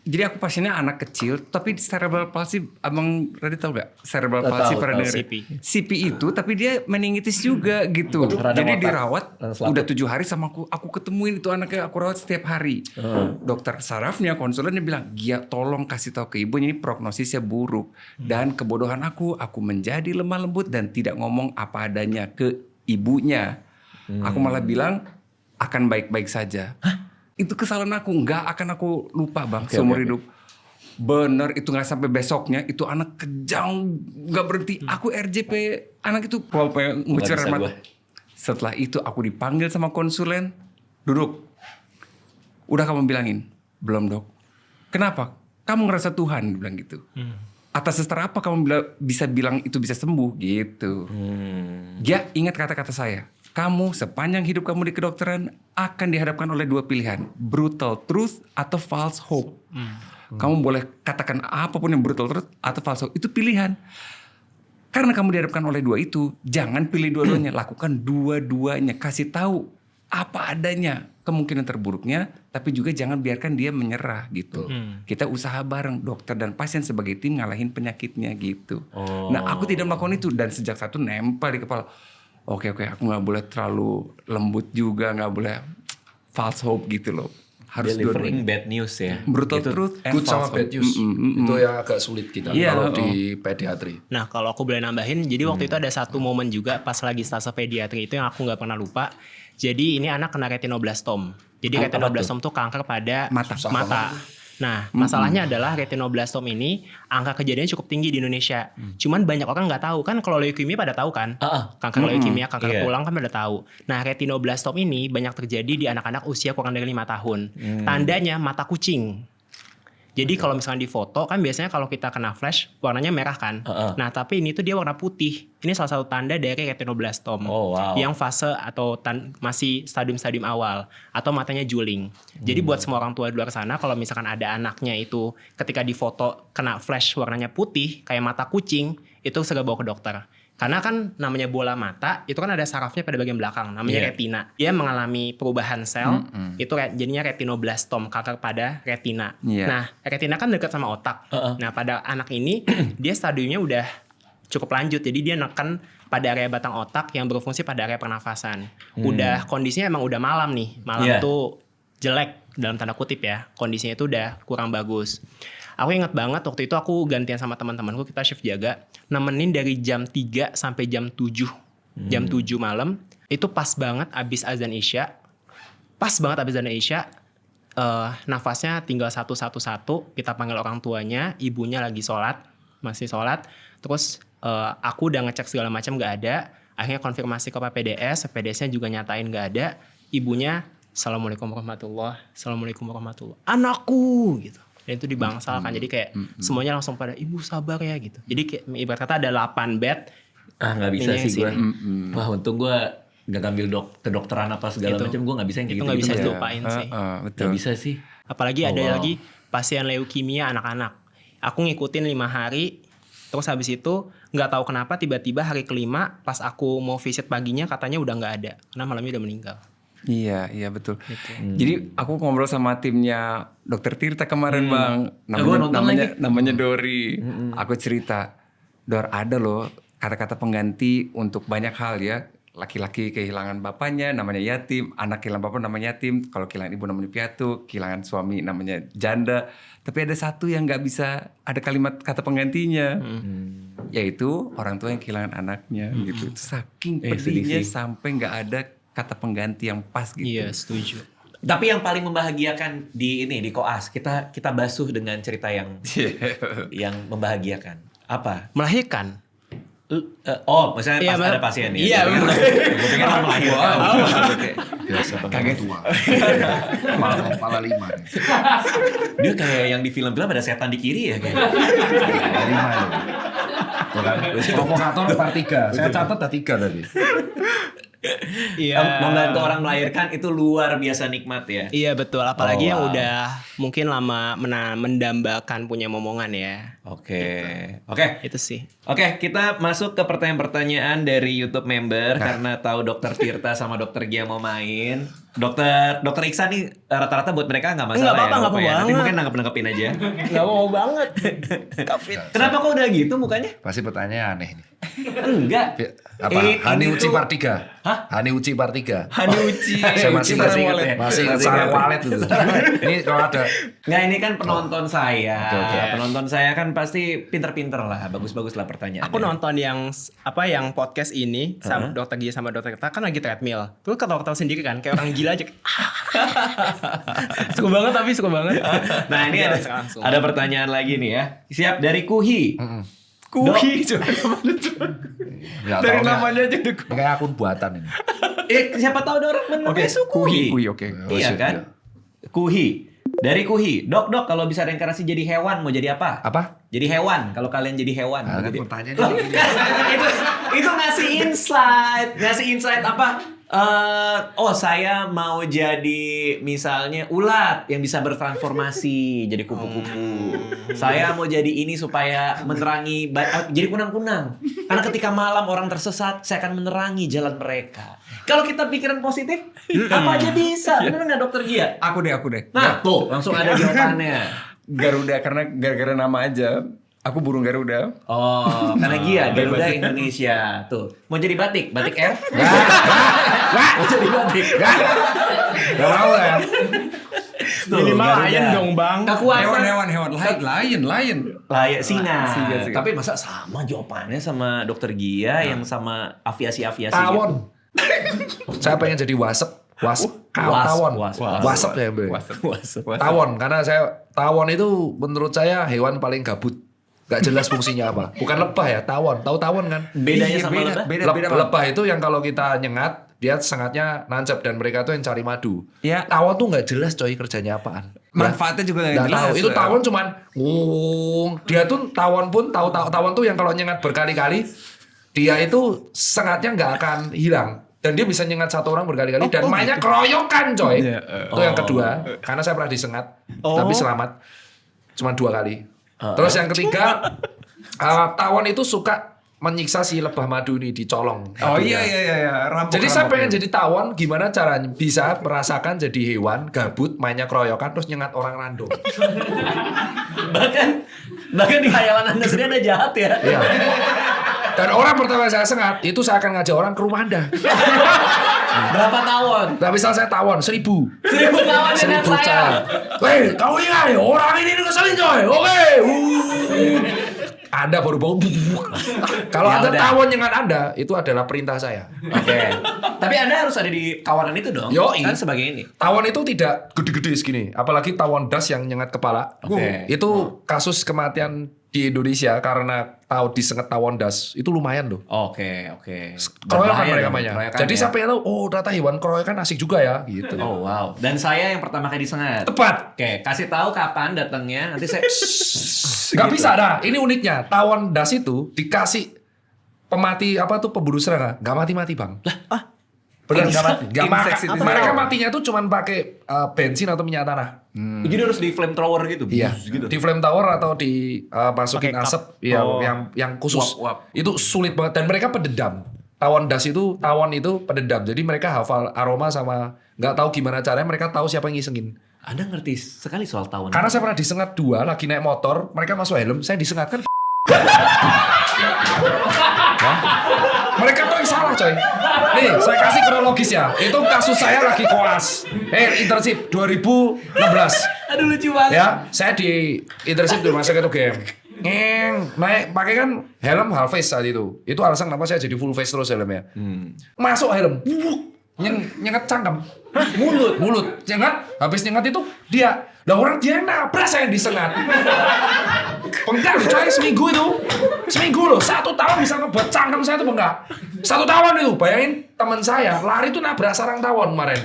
Jadi aku pasiennya anak kecil, tapi cerebral palsy, abang Radit tahu gak? Cerebral Tahu, palsy tahu, pernah tahu. dengar? CP. CP itu, tapi dia meningitis juga gitu. Radang Jadi otak. dirawat, Radang selaput. udah 7 hari sama aku. Aku ketemuin itu anaknya, aku rawat setiap hari. Dokter sarafnya, konsulennya bilang, Gia tolong kasih tahu ke ibu ini prognosisnya buruk. Dan kebodohan aku menjadi lemah lembut dan tidak ngomong apa adanya ke ibunya. Aku malah bilang akan baik-baik saja. Itu kesalahan aku, nggak akan aku lupa bang seumur hidup. Bener itu nggak sampai besoknya itu anak kejang nggak berhenti. Aku RJP anak itu pokoknya ngucur bisa air mata. gua. Setelah itu aku dipanggil sama konsulen, duduk. Udah kamu bilangin? Belum dok. Kenapa? Kamu ngerasa Tuhan bilang gitu. Atas dasar apa kamu bisa bilang itu bisa sembuh gitu. Ya ingat kata-kata saya. Kamu sepanjang hidup kamu di kedokteran akan dihadapkan oleh 2 pilihan. Brutal truth atau false hope. Kamu boleh katakan apapun yang brutal truth atau false hope. Itu pilihan. Karena kamu dihadapkan oleh 2 itu, jangan pilih dua-duanya. Lakukan dua-duanya. Kasih tahu apa adanya kemungkinan terburuknya. Tapi juga jangan biarkan dia menyerah gitu. Kita usaha bareng dokter dan pasien sebagai tim ngalahin penyakitnya gitu. Nah aku tidak melakukan itu. Dan sejak satu nempel di kepala. Oke, aku gak boleh terlalu lembut juga. Gak boleh false hope gitu loh. Harus Delivering dua-duanya. bad news ya. Brutal Gitu. truth and Good sama false bad hope. news. Itu yang agak sulit kita Iya, kalau di pediatri. Nah kalau aku boleh nambahin, jadi waktu itu ada satu momen juga pas lagi stase pediatri itu yang aku nggak pernah lupa. Jadi ini anak kena retinoblastom. Jadi retinoblastom tuh kanker pada mata. Nah masalahnya adalah retinoblastom ini angka kejadiannya cukup tinggi di Indonesia. Cuman banyak orang nggak tahu kan, kalau leukemia pada tahu kan, kanker leukemia, kanker Iya. tulang kan pada tahu. Nah retinoblastom ini banyak terjadi di anak-anak usia kurang dari 5 tahun. Tandanya mata kucing. Jadi kalau misalnya di foto kan biasanya kalau kita kena flash warnanya merah kan. Nah tapi ini tuh dia warna putih. Ini salah satu tanda dari retinoblastom. Oh, wow. Yang fase atau masih stadium-stadium awal. Atau matanya juling. Jadi buat semua orang tua di luar sana kalau misalkan ada anaknya itu ketika di foto kena flash warnanya putih kayak mata kucing, itu segera bawa ke dokter. Karena kan namanya bola mata itu kan ada sarafnya pada bagian belakang namanya retina. Dia mengalami perubahan sel itu jadinya retinoblastom, kanker pada retina. Nah, retina kan dekat sama otak. Nah, pada anak ini dia stadiumnya udah cukup lanjut. Jadi dia neken pada area batang otak yang berfungsi pada area pernafasan. Udah kondisinya emang udah malam nih. Malam tuh jelek dalam tanda kutip ya. Kondisinya itu udah kurang bagus. Aku ingat banget waktu itu aku gantian sama teman-temanku, kita shift jaga, nemenin dari jam 3 sampai jam 7. Jam 7 malam, itu pas banget abis azan Isya. Nafasnya tinggal satu-satu, kita panggil orang tuanya, ibunya lagi masih sholat. Terus aku udah ngecek segala macam gak ada. Akhirnya konfirmasi ke PPDS-nya juga nyatain gak ada. Ibunya, Assalamualaikum warahmatullahi wabarakatuh. Anakku gitu. Dan itu dibangsalkan. Jadi kayak semuanya langsung pada ibu sabar ya gitu. Jadi kayak ibarat kata ada 8 bed. Gak bisa Ini sih gue. sini. Wah untung gue gak ngambil kedokteran apa segala Itu. macam. Gue gak bisa yang kayak Itu gitu. nggak bisa dilupain sih. Betul. Gak bisa sih. Apalagi ada wow. lagi pasien leukemia anak-anak. Aku ngikutin 5 hari. Terus habis itu nggak tahu kenapa tiba-tiba hari kelima pas aku mau visit paginya katanya udah nggak ada. Karena malamnya udah meninggal. Iya betul. Jadi aku ngobrol sama timnya Dokter Tirta kemarin bang, namanya Dori. Aku cerita, Dor ada loh kata-kata pengganti untuk banyak hal ya. Laki-laki kehilangan bapaknya namanya yatim, anak kehilangan bapak namanya yatim, kalau kehilangan ibu namanya piatu, kehilangan suami namanya janda. Tapi ada satu yang nggak bisa ada kalimat kata penggantinya, yaitu orang tua yang kehilangan anaknya gitu. Saking pedihnya sampai nggak ada kata pengganti yang pas gitu. Iya setuju. Tapi yang paling membahagiakan di koas, kita basuh dengan cerita yang membahagiakan. Apa? Melahirkan. Misalnya Iya, pas ada pasien ya. iya, Gue pikir orang melahirkan. Biasa kaget tua. Malah 5. Dia kayak yang di film-film ada setan di kiri ya kayak. 5 ya. Provokator part 3. Saya catat ada 3 tadi. Iya. Membantu orang melahirkan itu luar biasa nikmat ya. Iya betul, apalagi yang wow. udah mungkin lama mendambakan punya momongan ya. Oke. Itu sih. Oke, kita masuk ke pertanyaan-pertanyaan dari YouTube member karena tahu Dokter Tirta sama Dokter Gia mau main. Dokter Iksan nih rata-rata buat mereka nggak masalah Nggak apa-apa, ya. nggak apa-apa Nanti banget. mungkin nanggepin aja. Gak mau banget. Covid. Kenapa kok udah gitu mukanya? Pasti pertanyaan aneh nih. Enggak. Apa? Hani Uci part 3. Hah? Hani Uci part 3. Hani Uci. Saya masih Uci ingat ya. masih ingat sarang walet itu. Ini kalau ada Nggak, ini kan penonton saya. Oke. Penonton saya kan pasti pinter-pinter lah, bagus-bagus lah pertanyaannya. Aku nonton yang podcast ini sama Dokter Gia sama Dokter Tirta kan lagi treadmill. Tuh ketawa-ketawa sendiri kan, kayak orang gila aja. Suka banget. Nah ini Langsung. ada pertanyaan lagi nih ya. Siap dari Kuhi. Kuhi coba mana coba. nggak Dari tahu, namanya aja udah kayak akun buatan ini. Siapa tahu ada orang bener Oke, besok Kuhi. Kuhi, oke. Iya kan? Kuhi. Dari Kuhi. Dok, kalau bisa reinkarnasi jadi hewan mau jadi apa? Apa? Jadi hewan. Kalau kalian jadi hewan. Nah, mau kan jadi... pertanyaannya gini. itu ngasih insight apa? Saya mau jadi misalnya ulat yang bisa bertransformasi jadi kupu-kupu. Saya mau jadi ini supaya menerangi jadi kunang-kunang. Karena ketika malam orang tersesat, saya akan menerangi jalan mereka. Kalau kita pikiran positif, apa aja bisa. Bener nggak Dokter Gia? Aku deh. Nah, tuh langsung ada jawabannya. Garuda karena gara-gara nama aja. Aku burung Garuda. Oh, karena Gia Garuda Indonesia. Tuh, mau jadi batik Air? Mau jadi batik. Gak mau ya. Tuh, Minimal Garuda. lion dong, Bang. Kekuatan Hewan. Lion. layak singa. Singa. Tapi masa sama jawabannya sama Dokter Gia yang sama aviasi Tawon. Saya pengen jadi wasep. Tawon. Wasep ya, Be. Tawon, karena tawon itu menurut saya hewan paling gabut. Gak jelas fungsinya apa. Bukan lebah ya, tawon. Tahu tawon kan? Bedanya Iya, sama lebah? beda. Lebah itu yang kalau kita nyengat, dia sengatnya nancep dan mereka tuh yang cari madu. Ya. Tawon tuh nggak jelas coy kerjanya apaan. Manfaatnya juga Nggak nggak jelas. tahu. Itu tawon cuman dia tuh tawon pun tawon tuh yang kalau nyengat berkali-kali dia itu sengatnya nggak akan hilang. Dan dia bisa nyengat satu orang berkali-kali dan mainnya keroyokan coy. Itu yang kedua, karena saya pernah disengat tapi selamat. Cuma 2 kali. Terus yang ketiga, tawon itu suka menyiksa si lebah madu ini dicolong. Oh iya. Rampok, Jadi saya pengen jadi tawon, gimana caranya bisa merasakan jadi hewan gabut, mainnya keroyokan, terus nyengat orang random. bahkan di khayalan Anda sendiri Anda jahat ya. Iya. Dan orang pertama saya sengat, itu saya akan ngajak orang ke rumah Anda. Berapa tawon? Nah misal saya tawon 1.000. 1.000 tawon dengan 1.000 saya. cara. Weh, kau ingat orang ini ngeselin coy. Oke. Anda baru bau. Kalau Ya ada udah. tawon nyengat Anda, itu adalah perintah saya. Oke. Tapi Anda harus ada di kawanan itu dong. Yoi. Kan sebagai ini. Tawon itu tidak gede-gede segini, apalagi tawon das yang nyengat kepala. Oke. Itu kasus kematian di Indonesia karena disengat tawon das itu lumayan loh. Oke. Keroyokan Berbahaya mereka dong, mainnya. keroyokan Jadi ya. sampai tahu, oh ternyata hewan keroyokan asik juga ya, gitu. Oh wow. Dan saya yang pertama kali disengat. Tepat. Oke, kasih tahu kapan datangnya. Nanti saya Gak bisa dah. Ini uniknya. Tawon das itu dikasih pemati pemburu serangga. Gak mati-mati bang. Benar gak mati. Insect itu Mereka apa? matinya tuh cuman pakai bensin atau minyak tanah. Jadi harus di flamethrower gitu. Iya. Gitu. Di flame tower atau di masukin Pakai cup. asap. Iya. Oh. Yang khusus. Uap. Itu sulit banget. Dan mereka pededam. Tawon itu pededam. Jadi mereka hafal aroma sama nggak tahu gimana caranya. Mereka tahu siapa yang ngisengin. Anda ngerti sekali soal tawon. Karena saya pernah disengat 2 lagi naik motor, mereka masuk helm, saya disengat kan. Mereka tuh yang salah coy. Nih, saya kasih kronologis ya. Itu kasus saya lagi koas. Internship 2016. Aduh lucu banget. Ya, saya di internship di rumah sakit UGM. Naik pakai kan helm half face saat itu. Itu alasan kenapa saya jadi full face terus helmnya. Masuk helm. nyengat cangkem. Mulut. Nyengat, habis nyengat itu dia. Lah orang dia nabrak saya disengat. Bengkak coy seminggu itu. Seminggu loh, 1 tahun bisa ngebuat cangkem saya itu bengkak. 1 tahun itu, bayangin teman saya lari tuh nabrak sarang tawon kemarin.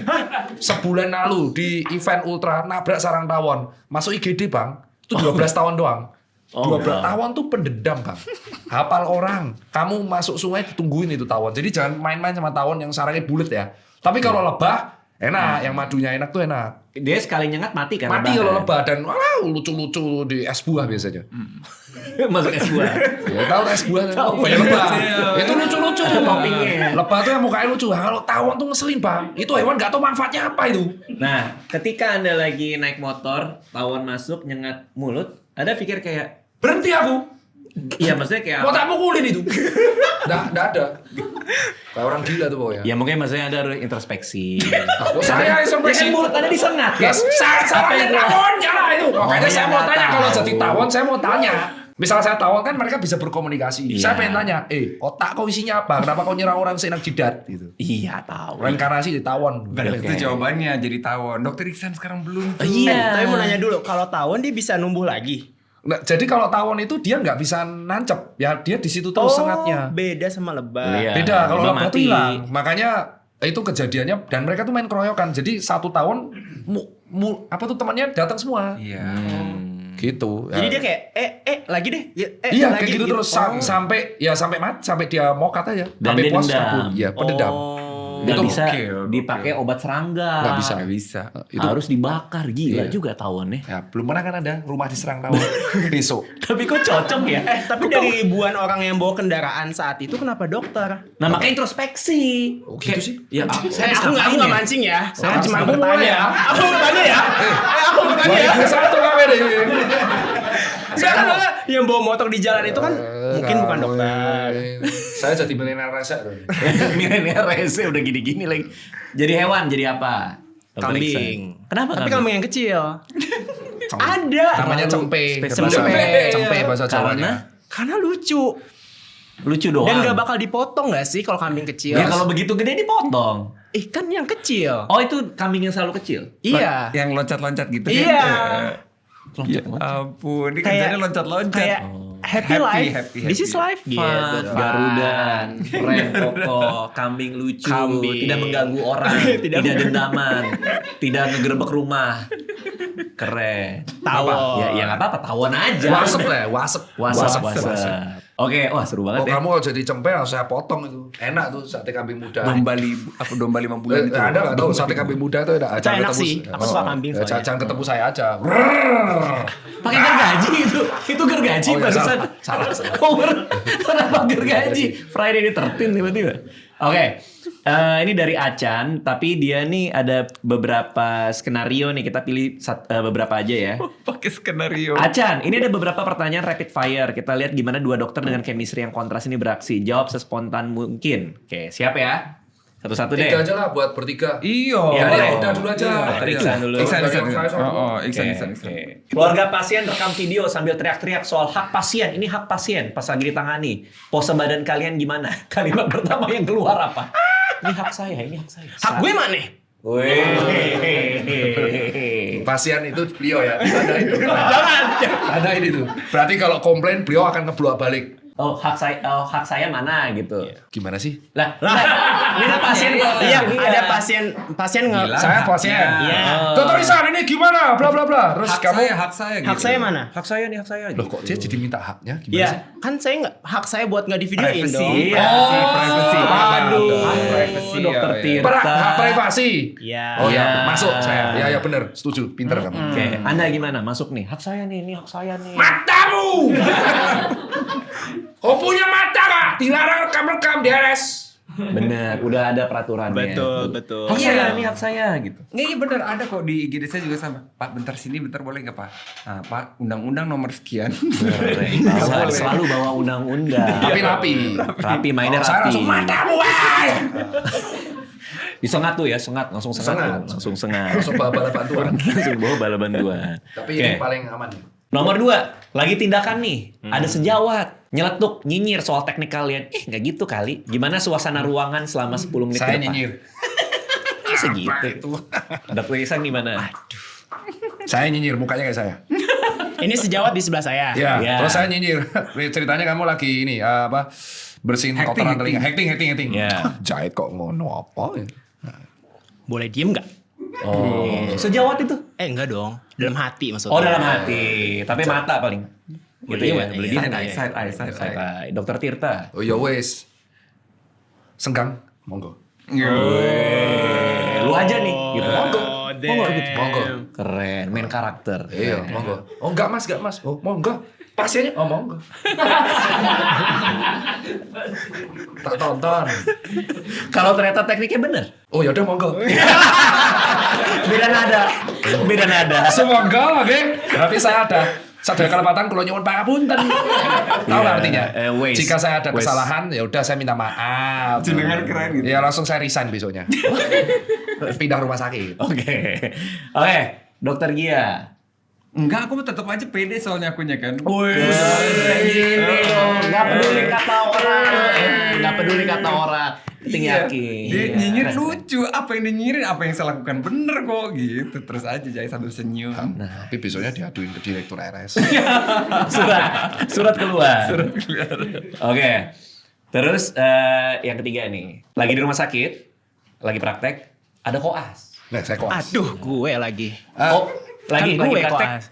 Sebulan lalu di event ultra nabrak sarang tawon. Masuk IGD bang, itu 12 tahun doang. 12 tawon tuh pendendam bang. Hafal orang, kamu masuk sungai ditungguin itu tawon. Jadi jangan main-main sama tawon yang sarangnya bulat ya. Tapi kalau lebah, enak, yang madunya enak tuh enak. Dia sekali nyengat mati kan? Mati kalau lebah dan lucu-lucu di es buah biasanya. Masuk es buah. Ya tahu es buah banyak lebah. Itu lucu-lucu. Toppingnya. Lebah tuh yang mukanya lucu. Kalau tawon tuh ngeselin bang. Itu hewan nggak tahu manfaatnya apa itu. Nah, ketika Anda lagi naik motor, tawon masuk nyengat mulut, Anda pikir kayak, Berhenti aku. iya maksudnya kayak Mau apa? tak pukulin itu. Nggak ada. Kayak orang gila tuh pokoknya. Ya mungkin maksudnya Anda harus introspeksi. Saya Ya introspeksi. kan mulut Anda disengat Ya, kan? salahnya tawonnya lah itu. Makanya iya, saya mau nggak tanya tahu. kalau jadi tawon, saya mau tanya. Misal saya tawon kan mereka bisa berkomunikasi. Iya. Saya pengen tanya, otak kau isinya apa? Kenapa kau nyerang orang seenak jidat? Gitu. Iya tahu. Reinkarnasi di tawon. Itu jawabannya jadi tawon. Dokter Iksan sekarang belum tuh. Iya. Tapi mau nanya dulu, kalau tawon dia bisa numbuh lagi? Nah, jadi kalau tawon itu dia nggak bisa nancep. Ya dia di situ terus sengatnya. Beda sama lebah. Iya. Beda kalau lebah lebah mati. tuh hilang. Makanya itu kejadiannya dan mereka tuh main keroyokan. Jadi 1 tahun apa tuh temannya datang semua. Iya. Gitu. Jadi Ya. dia kayak lagi deh. Iya lagi, kayak gitu terus sampai mati sampai dia mokat aja. Dan sampai dia puas dendam. cabut. Iya, pendendam. Nggak Itu bisa gokil, dipakai obat serangga. Nggak bisa. Nggak bisa. Itu Harus dibakar. Gila Iya. juga tawonnya. ya, belum pernah kan ada rumah diserang tawon. Besok. Tapi kok cocok ya? Tapi dari ribuan orang yang bawa kendaraan saat itu kenapa dokter? Nah makanya introspeksi. Oh, gitu sih? Ya, Aku nggak mancing ya. Saya cuma Aku bertanya. mulai ya. Aku bertanya ya. Aku bertanya ya. 2001 kami deh. Saya kan yang bawa motor di jalan itu kan mungkin bukan dokter. Saya jadi milenial rasa. milenial rese udah gini-gini lagi. Jadi hewan, jadi apa? Dr. Kambing. Iksan. Kenapa Tapi kambing? kambing yang kecil. Ada. Namanya Terlalu cempe. spesial. Bahasa- Cempe. Cempe bahasa Jawanya. Karena lucu. Lucu doang. Dan gak bakal dipotong gak sih kalau kambing kecil? Ya kalau begitu gede dipotong. Kan yang kecil. Oh itu kambing yang selalu kecil? Iya. Yang loncat-loncat gitu Iya. kan. Ya ampun, ini Kayak- kerjanya loncat-loncat. Kayak happy life. This is life. Gitu. Garudan, keren, kokoh, kambing lucu, Kambing. tidak mengganggu orang, tidak dendaman, tidak ngegerebek rumah. Keren. Tawon. Ya nggak apa-apa, tawon aja. Wasep lah, wasep. Wasap. Oke, wah seru banget Oh, ya. kamu kalau jadi cempe langsung saya potong itu. Enak tuh sate kambing muda. Domba 5 bulan itu. Ada nggak tahu sate kambing muda itu ada. Itu enak sih. Aku suka kambing soalnya. Jangan ketemu saya aja. Pakai gergaji itu gergaji Oh, iya, barusan. salah. Kenapa gergaji? Friday the 13 tiba-tiba. Oke, ini dari Acan, tapi dia nih ada beberapa skenario nih, kita pilih beberapa aja ya. Pakai skenario. Acan, ini ada beberapa pertanyaan rapid fire. Kita lihat gimana 2 dokter dengan chemistry yang kontras ini beraksi. Jawab sespontan mungkin. Oke, siap ya? Satu-satu deh. 3 aja lah buat bertiga. Iya. Ya, Dari boleh. Uda dulu aja. Dokter Iksan dulu. Iksan. Iksan. Iksan. Oke. Keluarga pasien rekam video sambil teriak-teriak soal hak pasien. Ini hak pasien pas lagi ditangani. Pose badan kalian gimana? Kalimat pertama yang keluar apa? Ini hak saya, ini hak saya. Hak gue mana? Pasien itu beliau ya. Ada itu. Ada ini tuh. Berarti kalau komplain beliau akan ngeblok balik. Oh, hak saya mana gitu. Gimana sih? Lah, ini ada pasien. Iya, ada pasien nggak? Gila. Saya pasien. Iya. Dokter Iksan ini gimana? Bla bla bla. Terus Hak kamu saya Hak saya mana? Hak saya nih, hak saya. loh kok dia jadi minta haknya? Gimana Iya, sih? kan saya nggak hak saya buat nggak di videoin Privacy. dong. Iya. Privacy. Aduh. Privacy. Dokter ya. Tirta. Hak privasi. Iya. Oh Iya. ya, masuk saya. Ya benar, setuju. Pinter kamu. Oke, Anda gimana? Masuk nih. Hak saya nih, ini hak saya nih. Matamu! Kau punya mata gak? Dilarang rekam-rekam di RS. Bener, udah ada peraturannya. Betul. Hak saya Iya. nih, hak saya gitu. Iya bener ada kok di IGD saya juga sama. Pak bentar sini bentar boleh nggak Pak? Nah, Pak undang-undang nomor sekian. Selalu bawa undang-undang. Tapi rapi. Rapi, mainnya Kalau saya rapi. langsung matamu, wah! Disengat tuh ya, sengat. Langsung sengat. Langsung sengat. Langsung bawa bala bantuan. Langsung bawa bala bantuan. Tapi Oke. ini paling aman. Nomor 2, lagi tindakan nih. Ada sejawat. Nyeletuk, nyinyir soal teknik kalian. Nggak gitu kali. Gimana suasana ruangan selama 10 menit Saya ke depan? nyinyir. segitu. itu? Dokter Iksan gimana? Saya nyinyir mukanya kayak saya. Ini sejawat di sebelah saya. Ya, Ya. terus saya nyinyir. Ceritanya kamu lagi ini bersihin Hacking, kotoran telinga. Hacking. Ya. Jahit kok ngono apa ya? Boleh diem nggak? Oh, sejawat itu? Enggak dong. Dalam hati maksudnya. Oh, dalam hati. Tapi mata paling. Gitu Boleh ya, gimana? boleh Iya, diem iya, nggak? iya. Side eye. Side-eye. Dokter Tirta. Oh ya wes. Senggang, monggo. Lu aja nih, gitu. Oh, Monggo gitu. Monggo. Keren, main karakter. Iya, monggo. Oh enggak mas. Oh monggo. Pasiennya, oh monggo. Tak tonton. Kalau ternyata tekniknya bener. Oh yaudah monggo. Beda nada. Semoga oke. Berarti saya ada sadar kelepatan kalau nyuwun pangapunten. Tahu nggak artinya? Waste. Jika saya ada Waste. kesalahan, ya udah saya minta maaf. Jenengan keren gitu. Ya langsung saya resign besoknya. Pindah rumah sakit. Oke, Dokter Gia. Enggak, aku tetap aja pede soalnya akunya kan. Nggak peduli kata orang. Penting Iya. yakin. Dia nyinyir lucu, apa yang dinyirin, apa yang saya lakukan bener kok gitu. Terus aja Jai sambil senyum. Nah, tapi besoknya diaduin ke direktur RS. Surat keluar. Oke. Terus yang ketiga nih, lagi di rumah sakit, lagi praktek, ada koas. Nah, saya koas. Aduh, gue lagi. Lagi Kan gue praktek. koas.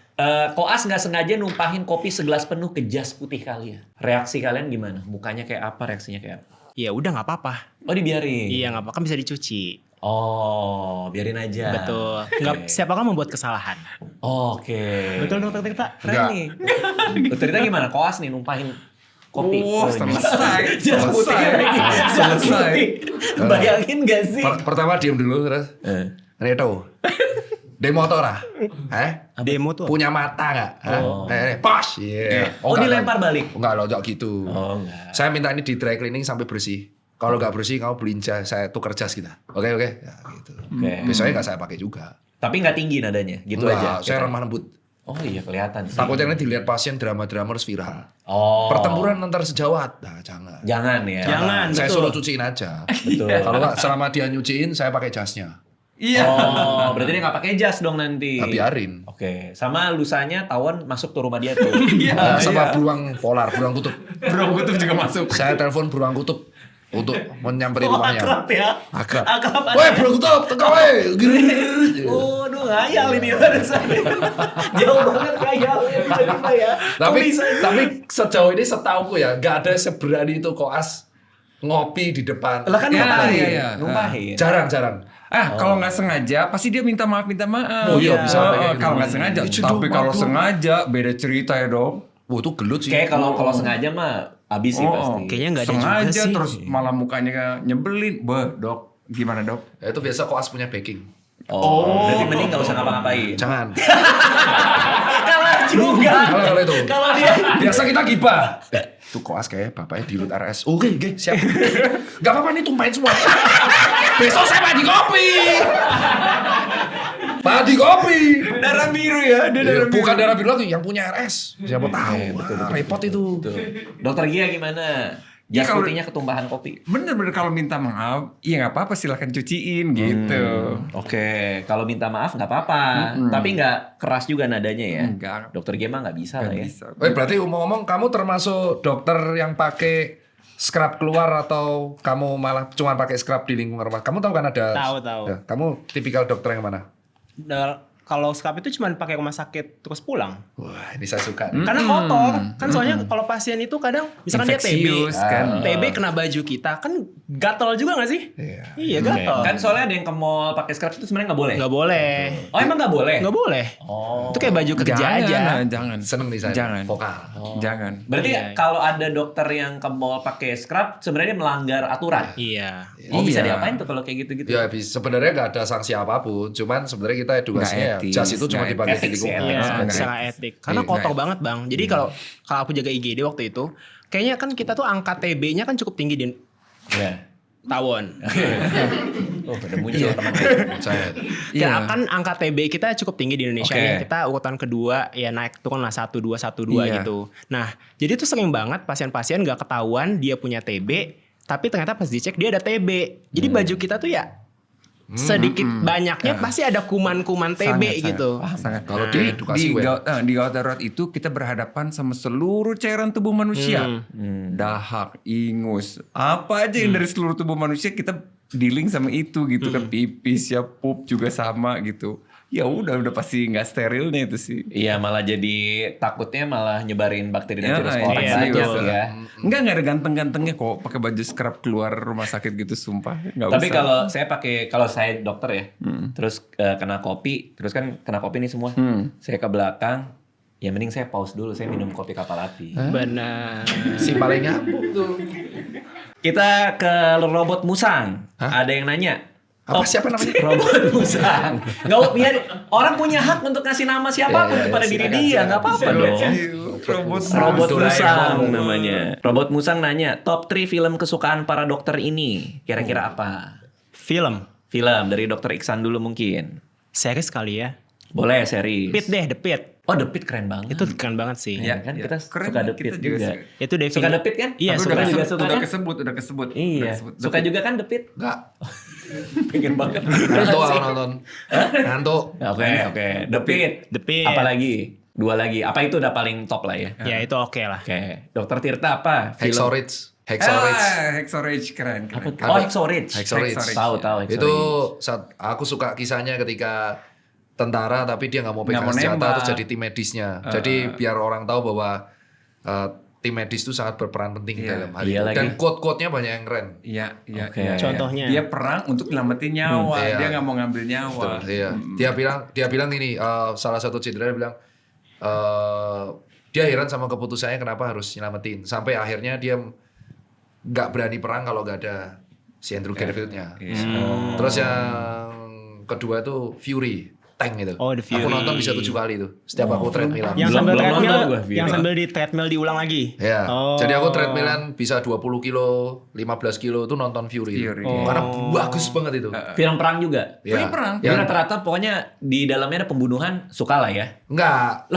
Koas nggak sengaja numpahin kopi segelas penuh ke jas putih kalian. Reaksi kalian gimana? Mukanya kayak apa? Reaksinya kayak apa? Ya udah nggak apa-apa. Oh dibiarin. Iya nggak apa-apa, kan bisa dicuci. Oh, biarin aja. Betul. Oke. Nggak, siapa kan membuat kesalahan. Oke. Betul Dokter Tirta? Keren Enggak. nih. Dokter Tirta gimana? Koas nih numpahin kopi. Oh, selesai. Jas putih lagi. Jas Selesai. putih. Bayangin gak sih? Pertama diem dulu terus. Reto. Demo motor ah? Demo tuh. Punya mata nggak? Oh. Pas. Iya. Oh, enggak, dilempar enggak. balik? Enggak lo gitu. Oh, enggak. Saya minta ini di dry cleaning sampai bersih. Kalau nggak bersih, kamu beliin jas, saya tuker jas kita. Oke. Ya, gitu. Oke. Besoknya nggak saya pakai juga. Tapi nggak tinggi nadanya, gitu Enggak, aja. saya remah lembut. Oh iya kelihatan sih. Takutnya nanti dilihat pasien drama-drama terus viral. Oh. Pertempuran antar sejawat. Nah, jangan. Jangan ya. Jangan. Saya betul. suruh cuciin aja. Betul. Kalau nggak selama dia nyuciin, saya pakai jasnya. Iya. Oh, berarti dia nggak pakai jas dong nanti. Nah, biarin. Oke, sama lusanya tawon masuk tuh rumah dia tuh. Sama beruang polar, beruang kutub. Beruang kutub juga masuk. Saya telepon beruang kutub untuk menyamperin rumahnya. Akrab ya. Akrab. Akrab. Woi, beruang kutub, tengah woi. Waduh, ngayal ini barusan. Jauh banget ngayalnya tiba-tiba ya. Tapi Kok bisa? sejauh ini setauku ya, nggak ada seberani itu koas ngopi di depan. Lah kan Ya, numpahin. iya. Numpahin. Jarang. Kalau nggak sengaja pasti dia minta maaf. Oh iya, bisa kayak gitu. Kalau nggak sengaja. Itu Tapi dong, kalau waduh. sengaja beda cerita ya dong. Wah, itu gelut sih. Kayak kalau sengaja mah habis sih pasti. Kayaknya nggak ada sengaja juga sih. terus malah mukanya nyebelin. Dok, gimana dok? Ya, itu biasa koas punya backing. Oh, berarti mending nggak usah ngapa-ngapain. Jangan. Kalah juga. Kalau itu. Kalau dia Biasa kita gibah. Itu koas kayak bapaknya di Lut RS. Oke, siap. Gak apa-apa nih tumpahin semua. Besok saya padi kopi. Padi kopi. Darah biru ya, dia darah biru. Bukan darah biru lagi, yang punya RS. Siapa tahu. Repot itu. Dokter Gia gimana? Ya, Jas kalau- putihnya ketumpahan kopi. Bener-bener kalau minta maaf, iya nggak apa-apa silahkan cuciin gitu. Oke, kalau minta maaf nggak apa-apa, tapi nggak keras juga nadanya ya. Enggak. Dokter Gia mah nggak bisa lah ya. Bisa. Berarti ngomong-ngomong kamu termasuk dokter yang pakai scrub keluar atau kamu malah cuma pakai scrub di lingkungan rumah? Kamu tahu kan ada? Tahu. Ya, kamu tipikal dokter yang mana? Kalau scrub itu cuma pakai rumah sakit terus pulang. Wah, ini saya suka. Karena kotor. Kan soalnya kalau pasien itu kadang misalkan dia Infeksius, TB, kan. TB kena baju kita kan gatal juga gak sih? Iya. Iya gatal. Kan soalnya ada yang ke mall pakai scrub itu sebenarnya nggak boleh. Nggak boleh. Oh emang nggak boleh? Nggak boleh. Oh. Itu kayak baju kerja Jangan, aja. jangan. Seneng nih saya. Jangan. Vokal. Jangan. Berarti Iya. kalau ada dokter yang ke mall pakai scrub sebenarnya melanggar aturan. Iya. Oh bisa Iya. diapain tuh kalau kayak gitu-gitu? Ya sebenarnya nggak ada sanksi apapun, cuman sebenarnya kita edukasinya ya, Nggak etis, jas itu cuma nggak dipakai di etis. lingkungan. Iya, nggak secara etik. Karena Iya, kotor nggak banget bang. Jadi kalau aku jaga IGD waktu itu, kayaknya kan kita tuh angka TB-nya kan cukup tinggi di Iya. tawon. Oh, pada muncul teman Saya. Ya kan angka TB kita cukup tinggi di Indonesia Oke. ya. Kita urutan kedua ya naik turun lah 1-2 Iya. gitu. Nah jadi tuh sering banget pasien-pasien gak ketahuan dia punya TB, tapi ternyata pas dicek dia ada TB. Jadi baju kita tuh ya sedikit banyaknya pasti ada kuman-kuman TB gitu. Sangat. Kalau di edukasi di gawat darurat itu kita berhadapan sama seluruh cairan tubuh manusia. Dahak, ingus, apa aja yang dari seluruh tubuh manusia kita dealing sama itu gitu kan, pipis ya, pup juga sama gitu. Ya udah pasti nggak sterilnya itu sih. Iya, malah jadi takutnya malah nyebarin bakteri dan virus ke orang iya, aja betul. sih ya. Enggak ada ganteng-gantengnya kok pakai baju scrub keluar rumah sakit gitu, sumpah. Nggak Tapi usah. kalau saya dokter ya, terus kena kopi, terus kan kena kopi nih semua. Saya ke belakang, ya mending saya pause dulu, saya minum kopi kapal api. Benar. si paling nyambung tuh. Kita ke robot musang. Ada yang nanya. Apa siapa namanya? Robot musang. Nggak, biar orang punya hak untuk ngasih nama siapapun Iya, kepada diri silakan, dia, silakan. nggak apa-apa dong. Robot Doraemon. musang namanya. Robot musang nanya, top 3 film kesukaan para dokter ini. Kira-kira apa? Film. Film dari Dokter Iksan dulu mungkin. Series kali ya. Boleh series. Pit deh, The Pit. Oh, The Pit keren banget. Itu keren banget sih. Ya kan kita Keren, suka The kita Pit juga juga. suka. Itu David. Suka The Pit kan? Iya, Tapi suka udah juga. suka kan? udah kesebut. Iya. Suka juga kan The Pit? Enggak. Pengen banget. Ngantuk aku nonton. Ngantuk. Oke. The Pit. The Pit. Apa lagi? 2 lagi. Apa itu udah paling top lah ya? Ya itu oke lah. Oke. Dokter Tirta apa? Film- Hexorich. Hexorich. Hexorich keren. Apa? Ada- Oh, Hexorich. Hexorich. Tahu Hexorich. Itu aku suka kisahnya ketika tentara tapi dia nggak mau pegang Nggak mau senjata nembak. terus jadi tim medisnya. Jadi biar orang tahu bahwa tim medis itu sangat berperan penting dalam hal Iya itu. lagi. Dan quote-quote-nya banyak yang keren. Iya. Oke. Contohnya. Dia perang untuk nyelamatin nyawa. Iya. Dia nggak mau ngambil nyawa. Betul, iya. Dia bilang gini, salah satu jenderal bilang dia heran sama keputusannya kenapa harus nyelamatin. Sampai akhirnya dia nggak berani perang kalau nggak ada si Andrew Garfield-nya. Terus yang kedua itu Fury. Tank itu. Oh, The Fury. Aku nonton bisa 7 kali tuh. Setiap aku treadmillan. Yang Belum- sambil belum treadmill, nonton gua, Fury. yang sambil di treadmill diulang lagi. Ya. Oh. Jadi aku treadmillan bisa 20 kilo, 15 kilo itu nonton Fury. Fury. Karena bagus banget itu. Film perang juga. Ya. perang. Ya rata-rata pokoknya di dalamnya ada pembunuhan, suka lah ya. Enggak,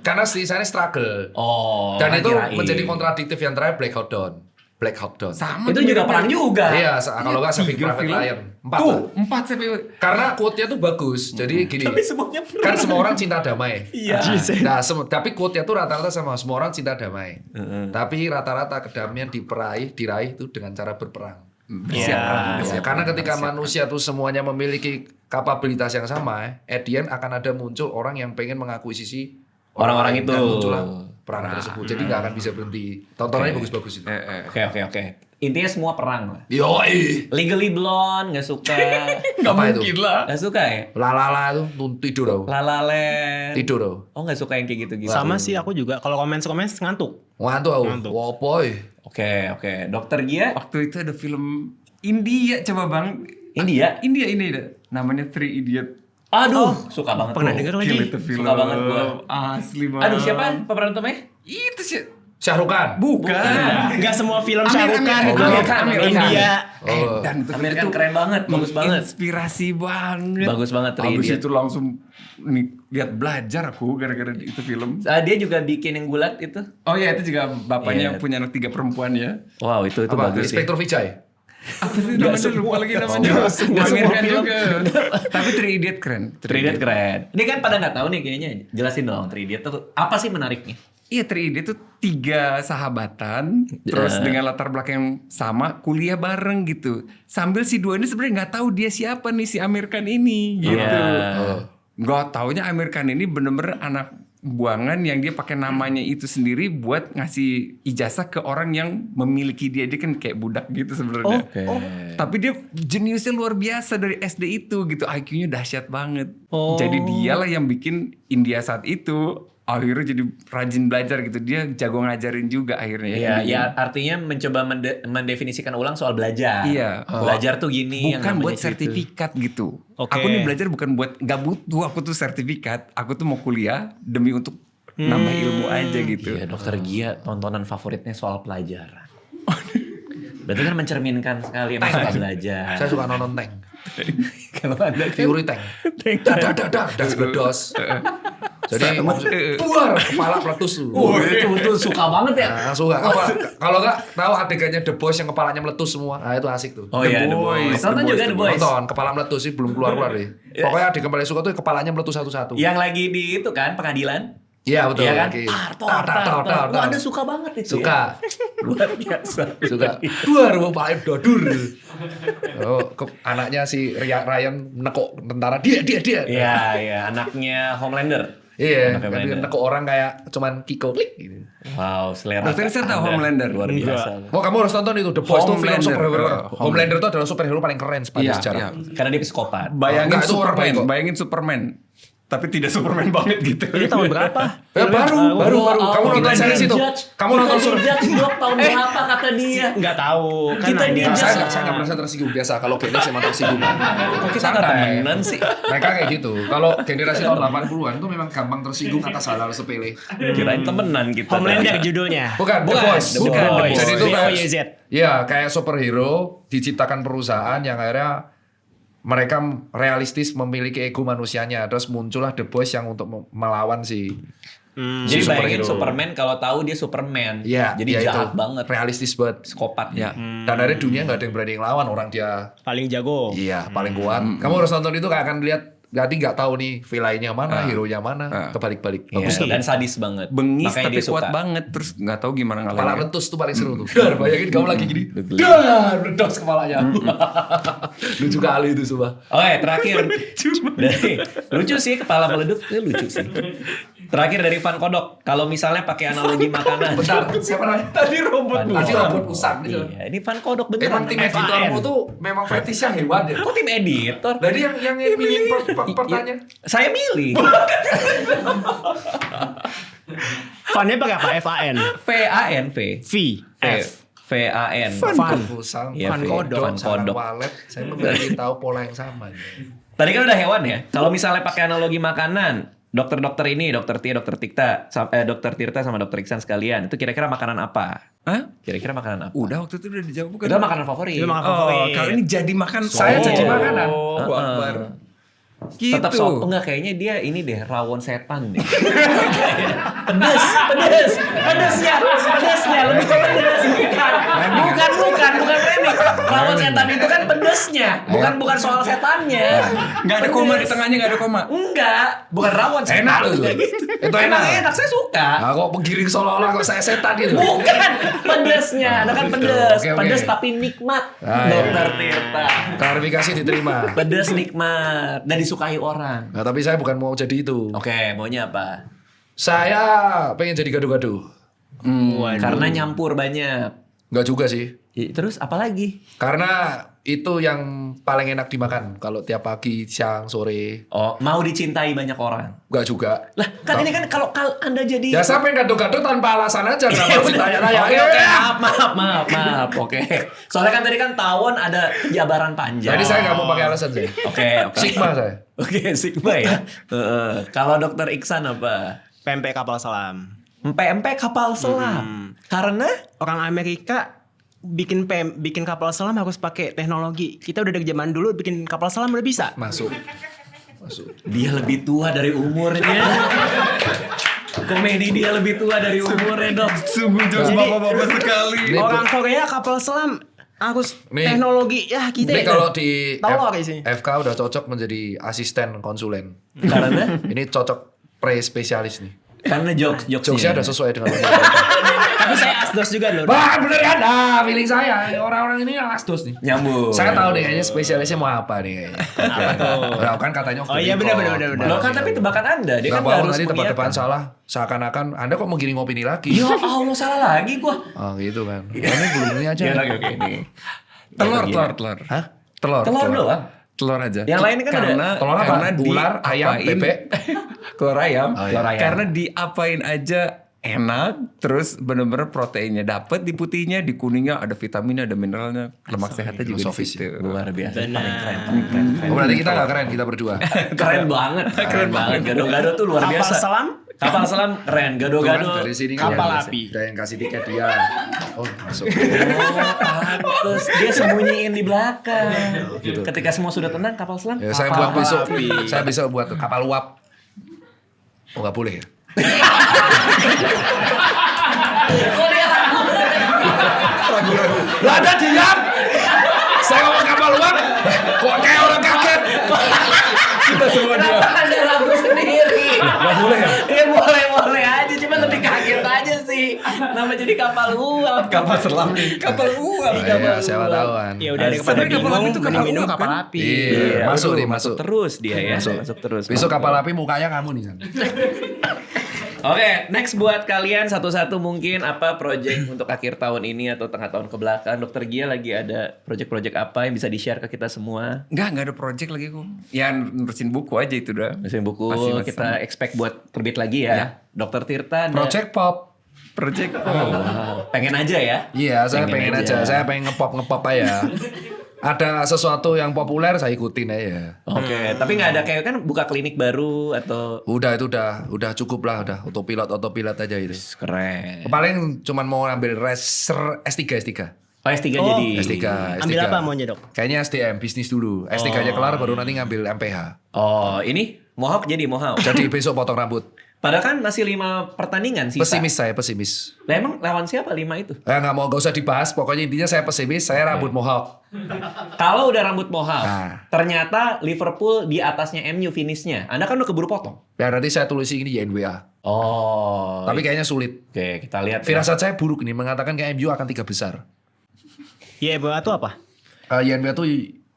karena sana struggle. Oh. Dan itu kirain. menjadi kontradiktif yang terakhir Black Hawk Down. Black Hawk Down. Sama Itu tuh juga mirip-mirip. perang juga. Iya, kalau nggak Saving 3 Private film. Ryan. 4 Tuh, lah. 4 sampai. Karena quote-nya tuh bagus. Jadi gini. Tapi semuanya perang. Kan semua orang cinta damai. Iya. Nah, tapi quote-nya tuh rata-rata sama semua orang cinta damai. Tapi rata-rata kedamaian diraih itu dengan cara berperang. Iya. Ya, karena ketika manusia tuh semuanya memiliki kapabilitas yang sama, at the end akan ada muncul orang yang pengen mengakuisisi Orang-orang lain, itu. dan muncullah perang tersebut. Jadi nggak akan bisa berhenti. Tontonannya bagus-bagus itu. Oke. Intinya semua perang lah. Yoi. Legally Blonde nggak suka. Apa itu? Nggak suka ya? Lalala itu tidur tau. La La Land. Tidur tau. Oh nggak suka yang kayak gitu-gitu. Sama sih aku juga. Kalau komen ngantuk. Ngantuk aku. Ngantuk. Wopoy. Oke. Dokter Gia. Waktu itu ada film India coba Bang. India. India ini namanya Three Idiot. Aduh, suka banget. Pernah gua. denger Gila lagi. itu film. Suka banget gua. Asli banget. Aduh, siapa pemeran utamanya? Itu sih. Syahrukh Khan. Bukan. Enggak semua film Amir Shah Rukh Khan Khan, itu Amir Khan, Amir Khan. India. Oh. Dan itu Amir film Khan itu keren banget, bagus banget. Inspirasi banget. Bagus banget, Three Abis Idiot. itu langsung nih, lihat belajar aku gara-gara itu film. Dia juga bikin yang gulat itu. Oh iya itu juga bapaknya Iya. punya anak 3 perempuan ya. Wow, itu Apa? bagus sih. Inspektur Vijay. Apa sih namanya lupa lagi namanya. Nggak semua Amir Khan film. juga. Tapi Three Idiot keren. Three Idiot keren. Ini kan pada nggak tahu nih kayaknya. Jelasin dong Three Idiot tuh apa sih menariknya? Iya, Three Idiot itu 3 sahabatan, terus dengan latar belakang yang sama, kuliah bareng gitu. Sambil si dua ini sebenarnya nggak tahu dia siapa nih si Amir Khan ini gitu. Iya. Nggak taunya Amir Khan ini bener-bener anak buangan yang dia pakai namanya itu sendiri buat ngasih ijazah ke orang yang memiliki dia. Dia kan kayak budak gitu sebenarnya. Tapi dia jeniusnya luar biasa dari SD itu gitu. IQ-nya dahsyat banget. Jadi dialah yang bikin India saat itu akhirnya jadi rajin belajar gitu. Dia jago ngajarin juga akhirnya. Iya, ya artinya mencoba mendefinisikan ulang soal belajar. Iya. Belajar tuh gini yang Bukan namanya buat situ. sertifikat gitu. Oke. Aku nih belajar bukan buat nggak butuh aku tuh sertifikat. Aku tuh mau kuliah demi untuk nambah ilmu aja gitu. Iya, Dokter Gia tontonan favoritnya soal pelajaran. Berarti kan mencerminkan sekali yang suka belajar. Saya suka nonton Tank. Kalau Anda Fury Tank. Das geledos. Jadi buar kepala meletus tuh. itu suka banget ya. Nah, suka. Kalau nggak tahu adegannya The Boys yang kepalanya meletus semua. Nah, itu asik tuh. Oh iya, The Boys. Nonton juga The Boys. Nonton, kepala meletus sih belum keluar deh. Pokoknya adegan paling suka tuh kepalanya meletus satu-satu. Yang lagi di itu kan pengadilan. Iya betul. Iya kan? Oke. Tar. Wah, Anda suka banget itu. Suka. Ya? Luar biasa. Suka. Duar bapaknya dodur. Oh, anaknya si Ryan nekok tentara. Dia. Iya, anaknya Homelander. Iya, Anaknya tapi Homelander. nekok orang kayak cuman kiko klik gitu. Wow, selera. Dokter Iksan tahu Anda Homelander? luar biasa. Oh, kamu harus nonton itu The Boys itu film Homelander. superhero. Oh, Homelander itu adalah superhero paling keren sepanjang Iya, sejarah. iya. Karena dia psikopat. Bayangin Enggak, itu orang baik kok. Bayangin Superman. Tapi tidak Superman banget gitu. Ini tahun berapa? Baru. Kamu nonton series itu. Kamu nonton Judge Dok tahun berapa kata dia? Nggak tahu. Kan Kita nanya. Saya nggak merasa tersinggung biasa. Kalau Genix emang tersinggung. Kok kita nggak temenan sih? Mereka kayak gitu. Kalau generasi tahun 80-an itu memang gampang tersinggung atas hal-hal sepele. Kirain temenan kita. Homelander judulnya. Bukan, The Bukan, Boys. The Boys. Jadi itu kayak BOYZ. ya kayak superhero diciptakan perusahaan yang akhirnya mereka realistis memiliki ego manusianya. Terus muncullah The Boys yang untuk melawan si Jadi si bayangin superhero. Superman kalau tahu dia Superman. Iya, Jadi iya jahat itu. banget. Realistis banget. Psikopat. Ya. Dan dari dunia nggak ada yang berani ngelawan orang dia. Paling jago. Iya, paling kuat. Kamu harus nonton itu akan lihat. Jadi nggak tahu nih villainnya mana, hero-nya mana, kebalik-balik. Iya, Bagus tuh. dan sadis banget. Bengis Makanya tapi dia kuat suka. banget. Terus nggak tahu gimana Kepala ngalahin. meletus tuh paling seru tuh. Dar, bayangin kamu lagi gini. Dar, meletus kepalanya. Lucu kali itu sumpah. Oke, terakhir dari lucu sih kepala meleduk, itu lucu sih. Terakhir dari Van Kodok, kalau misalnya pakai analogi makanan. Bentar, siapa namanya? Tadi robot usang. Iya, ini Van Kodok beneran. Emang tim editormu tuh memang fetishnya hewan ya. Kok tim editor? Jadi yang milih pertanyaan. Saya milih. Fannya pakai apa? FAN. VAN V. V. F. VAN. Van. Usang, Iya, Van V. Kodok. Van Kodok. Walet, saya memiliki tahu pola yang sama. Tadi kan udah hewan ya. Kalau misalnya pakai analogi makanan, dokter-dokter ini, dokter Tia, dokter dokter Tirta sama dokter Iksan sekalian, itu kira-kira makanan apa? Hah? Kira-kira makanan apa? Udah waktu itu udah dijawab bukan? Itu makanan favorit. Itu makanan Oh, favorit. kalau ini jadi makan Saya jadi makanan. Oh, Akbar. Gitu. Tetap sop, enggak kayaknya dia ini deh rawon setan deh. pedesnya lebih ke pedes. Bukan remix. Rawon setan itu kan pedesnya, bukan soal setannya. Nggak ada koma di tengahnya, nggak ada koma. Enggak, bukan rawon setan. Enak tuh. Itu enak. Enak, saya suka. Nah, kok menggiring seolah-olah kok saya setan gitu. Bukan pedesnya, ada kan Gitu. pedes, Oke. pedes tapi nikmat. Ah, iya. Dokter Tirta. Klarifikasi diterima. Pedes nikmat dan disukai orang. Nah, tapi saya bukan mau jadi itu. Oke, maunya apa? Saya pengen jadi gado-gado. Karena nyampur banyak. Enggak juga sih. Terus apa lagi? Karena itu yang paling enak dimakan kalau tiap pagi, siang, sore. Oh, mau dicintai banyak orang. Enggak juga. Lah, kan ini kan kalau Anda jadi Ya sampai gado-gado tanpa alasan aja nggak Iya, pasti bener. tanya-tanya. Oke, maaf. Oke. Soalnya kan tadi kan tawon ada jabaran panjang. Jadi saya nggak mau pakai alasan sih. Oke. Sigma saya. Oke, Sigma ya. Kalau dokter Iksan apa? Pempek kapal selam. Empe kapal selam. Karena Orang Amerika bikin kapal selam harus pakai teknologi. Kita udah dari zaman dulu bikin kapal selam udah bisa. Masuk. dia lebih tua dari umurnya. Komedi dia lebih tua dari umurnya, Dok. Sungguh jokes Jadi- bapak-bapak sekali. Ini Orang Korea kapal selam harus Nih. teknologi. Ya kita Ini ya. kalau di Tahu loh sih. FK udah cocok menjadi asisten konsulen. Karena Ini cocok pre-spesialis nih. karena jokesnya Jokesnya udah sesuai dengan Tapi saya asdos juga loh. Wah bener kan? Nah feeling saya. Orang-orang ini yang asdos nih. nyambung. Saya tahu nih kayaknya spesialisnya mau apa nih kayaknya. Apa tuh? Nah, kan katanya Oh iya, benar. Loh kan tapi tebakan Anda, dia Nggak kan mau harus nanti tebak-tebakan mengiyakan. salah. Seakan-akan Anda kok menggiring opini lagi. Ya Allah, salah lagi gua. Oh gitu kan. Ini belum ini aja. Ya lagi oke ini. Telur. Hah? Telur doang. Telur aja. Yang lain kan karena, Telur apa? karena Ular, ayam, diapain- bebek? Telur ayam. Oh, iya. Telur ayam. Karena diapain aja enak, terus bener-bener proteinnya dapet di putihnya, di kuningnya ada vitaminnya, ada mineralnya, lemak sehatnya juga di filosofis situ. Luar biasa, Benar. paling keren. Oh, berarti kita nggak keren, kita berdua. Keren banget, keren banget. Gado-gado tuh luar Kapal biasa. selam? Kapal selam keren, Tuh kan, gado-gado. dari sini kan Kapal ada- api. Ada yang kasih tiket dia. Oh masuk. Oh, pantes. Dia sembunyiin di belakang. Gitu. Ketika semua sudah tenang, kapal selam. Ya, saya kapal buat besok. api. Saya besok buat kapal uap. Oh nggak boleh ya? Ragu-ragu. Lah ada diam. Saya ngomong kapal uang. Kok kayak orang kaget? Kita semua diam. Ada lagu sendiri. Nggak boleh ya? Ya boleh aja, cuma lebih kaget aja sih. Nama jadi kapal uap. Kapal selam nih. Kapal uap. Iya, siapa tahu kan. Ya udah daripada Sebenarnya kapal bingung api itu kapal mending minum uap, kapal kan? api. Iya, masuk aduh, nih, masuk. terus dia ya. Masuk terus. Besok kapal api mukanya kamu nih, San. Oke, next buat kalian satu-satu mungkin apa project untuk akhir tahun ini atau tengah tahun ke belakang. Dokter Gia lagi ada project-project apa yang bisa di-share ke kita semua? Enggak ada project lagi kok. Ya nurusin buku aja itu dah. Mesin buku Masih kita expect buat terbit lagi ya. Dokter Tirta ada Project Pop. Project. Wow, pengen aja ya. Iya, saya pengen aja. Saya pengen ngepop aja. Ada sesuatu yang populer saya ikutin aja. Oke, tapi nggak ada kayak kan buka klinik baru atau Udah itu udah cukup lah, udah autopilot aja itu. keren. Paling cuman mau ambil S3. Oh, S3 Oh. jadi. S3. Ambil apa maunya, Dok? Kayaknya STM, bisnis dulu. S3-nya kelar baru nanti ngambil MPH. Oh, ini Mohawk jadi Mohawk. Jadi besok potong rambut. Padahal kan masih 5 pertandingan sih. Pesimis. Lah emang lawan siapa 5 itu? Gak usah dibahas. Pokoknya intinya saya pesimis, saya rambut mohawk. Kalau udah rambut Mohawk, Nah. ternyata Liverpool di atasnya MU finishnya. Anda kan udah keburu potong. Ya nanti saya tulis ini YNWA. Oh. Tapi kayaknya sulit. Oke, kita lihat. ya. Firasat saya buruk nih, mengatakan ke MU akan 3 besar. Ya, Ibu itu apa? YNWA tuh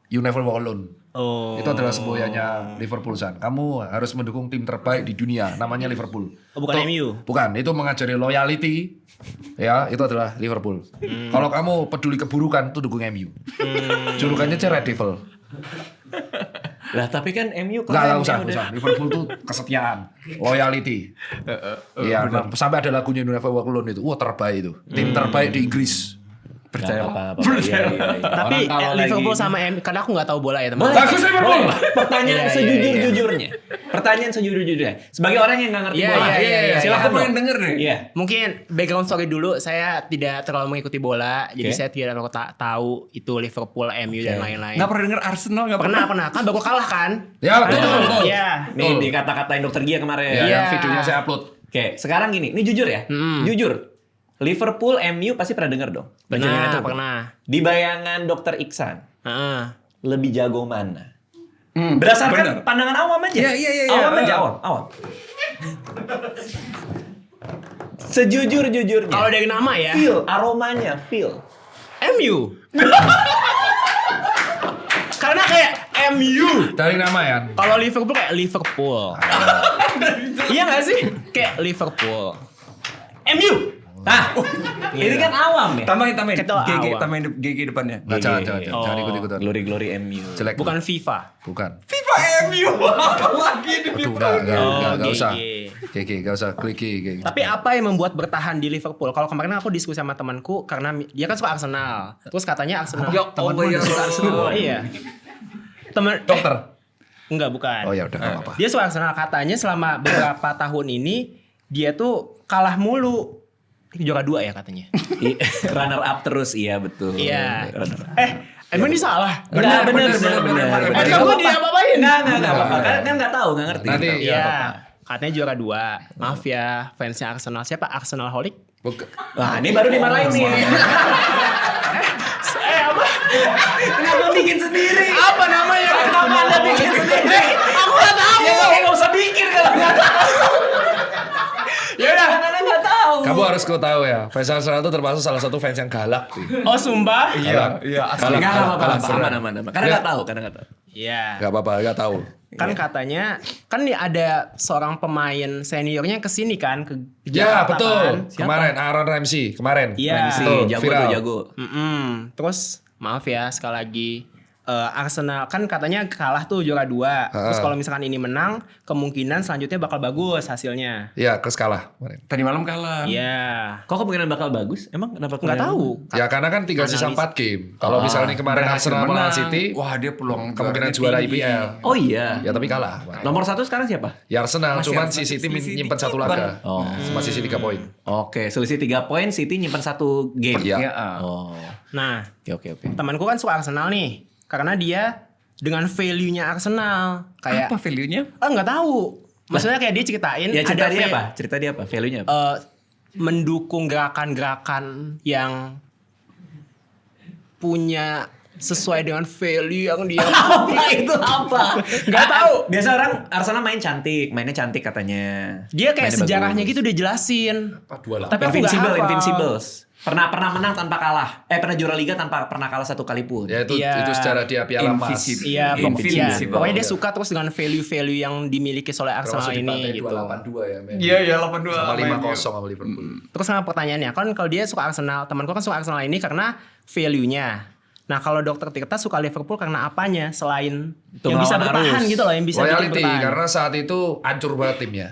You Never Walk Alone. Oh. Itu adalah semboyannya Liverpool, San. Kamu harus mendukung tim terbaik di dunia, namanya Liverpool. Oh, bukan MU. Bukan, itu mengajari loyalty. Ya, itu adalah Liverpool. Kalau kamu peduli keburukan, tuh dukung MU. Julukannya Red Devil. Lah tapi kan MU Enggak keren usah, ya udah. usah. Liverpool tuh kesetiaan, loyalty. Iya, sampai ada lagunya You Never Walk Alone itu. Wah, terbaik itu. Tim terbaik di Inggris. Percaya apa-apa. Percaya. Iya. Tapi Orang kalau Liverpool lagi- sama MU karena aku nggak tahu bola ya, teman. Boleh. Bagus Liverpool. Pertanyaan Iya, sejujur-jujurnya. Pertanyaan sejujur-jujurnya. Sebagai orang yang nggak ngerti Iya, bola. iya. Silakan Aku pengen dong. denger nih. Iya. Mungkin background story dulu, saya tidak terlalu mengikuti bola, jadi Oke. saya tidak terlalu tahu itu Liverpool, MU dan lain-lain. Nggak pernah denger Arsenal nggak Pernah, kan baru kalah kan? Ya, betul. betul. Iya. Nih dikata-katain dokter Gia kemarin. Ya, Iya. yang videonya saya upload. Oke, sekarang gini. Ini jujur ya. Jujur. Liverpool, MU pasti pernah denger dong. Bacanya itu. Pernah. Di bayangan dokter Iksan, Heeh. lebih jago mana? Berdasarkan bener. pandangan awam aja. Iya, iya, iya, Awam iya. aja, awam. Sejujur-jujurnya. Kalau dari nama ya, Feel, aromanya, feel. MU. Karena kayak MU. Dari nama ya. Kalau Liverpool kayak Liverpool. Iya gak sih? Kayak Liverpool. MU. Nah, ini kan awam ya. Tambahin Ketua GG, awam. tambahin GG depannya. Nggak, jangan ikut-ikutan. Glory MU. Jelek. Bukan FIFA. Bukan. FIFA MU lagi di Aduh, FIFA. enggak Oh, usah. GG. GG, enggak usah klik GG. Tapi apa yang membuat bertahan di Liverpool? Kalau kemarin aku diskusi sama temanku karena dia kan suka Arsenal. Terus katanya Arsenal. Ya Allah, ya suka Arsenal. Iya. Temen Dokter. Enggak, bukan. Oh ya udah enggak apa-apa. Dia suka Arsenal, katanya selama beberapa tahun ini dia tuh kalah mulu. Juara 2 ya katanya. Runner up terus, iya betul. Iya. Runner up. Emang ini salah? Benar. Kamu dia apa-apain? Enggak apa-apa. Kan enggak tahu, enggak ngerti. Nanti Gitu. Iya. Katanya juara 2. Maaf ya fansnya Arsenal. Siapa? Arsenal Holic? Wah, ini baru dimarahin nih. Apa? Kenapa bikin sendiri? Apa namanya? Kenapa Anda bikin sendiri? Aku gak tahu. Ya enggak usah bikin kalau enggak tahu. Ya udah. Karena enggak tahu. Kamu harus kau tahu ya, fans Arsenal itu termasuk salah satu fans yang galak sih. Oh, sumpah? Iya, asli. Enggak apa-apa, Galak. aman. Karena enggak tahu, Iya. Gak apa-apa, gak tahu. Kan katanya kan nih ada seorang pemain seniornya kesini kan ke Ya Jakarta betul. kan. Kemarin Aaron Ramsey kemarin. Iya. Ramsey, Betul, jago viral. tuh, jago. Terus maaf ya sekali lagi Arsenal kan katanya kalah tuh juara 2. Terus kalau misalkan ini menang, kemungkinan selanjutnya bakal bagus hasilnya. Iya, kes kalah kemarin. Tadi malam kalah. Iya. Kok kemungkinan bakal bagus? Emang kenapa? Nggak tahu. Ya karena kan tinggal sisa 4 game. Kalau misalnya kemarin Berhasil Arsenal melawan menang. City, Wah dia peluang kemungkinan juaranya juara tinggi. IPL. Oh iya. Ya tapi kalah. Nomor 1 sekarang siapa? Ya Arsenal, Masih cuman Arsenal, si City selisih nyimpen 1 dikit, laga. Oh. Masih sisi 3 poin. Oke, selisih 3 poin, City nyimpen 1 game. Iya. Iya. Oh. Nah, Oke. temanku kan suka Arsenal nih. Karena dia dengan value-nya Arsenal kayak Apa value-nya? nggak tahu. Maksudnya kayak dia ceritain Ya cerita ada dia apa? Cerita dia apa? Value-nya apa? mendukung gerakan-gerakan yang punya sesuai dengan value yang dia Itu apa? Nggak tahu. Biasa orang Arsenal mainnya cantik katanya. Dia kayak Mainnya sejarahnya bagus. gitu dia jelasin. Tapi aku nggak hafal. Invincibles. Pernah menang tanpa kalah. Pernah juara liga tanpa pernah kalah satu kali pun. Ya itu Iya. itu secara dia piala emas. Invisible. Iya, Invincible. pokoknya dia suka terus dengan value-value yang dimiliki oleh Arsenal Termasuk ini dipakai gitu. 282 ya, men. Iya 82. Sama 5-0 sama Liverpool. Terus sama pertanyaannya, kan kalau dia suka Arsenal, temanku kan suka Arsenal ini karena value-nya. Nah kalau Dokter Tirta suka Liverpool karena apanya selain Itu yang bisa melawan bertahan arus. gitu loh, yang bisa bikin Loyalty bertahan. karena saat itu hancur banget timnya.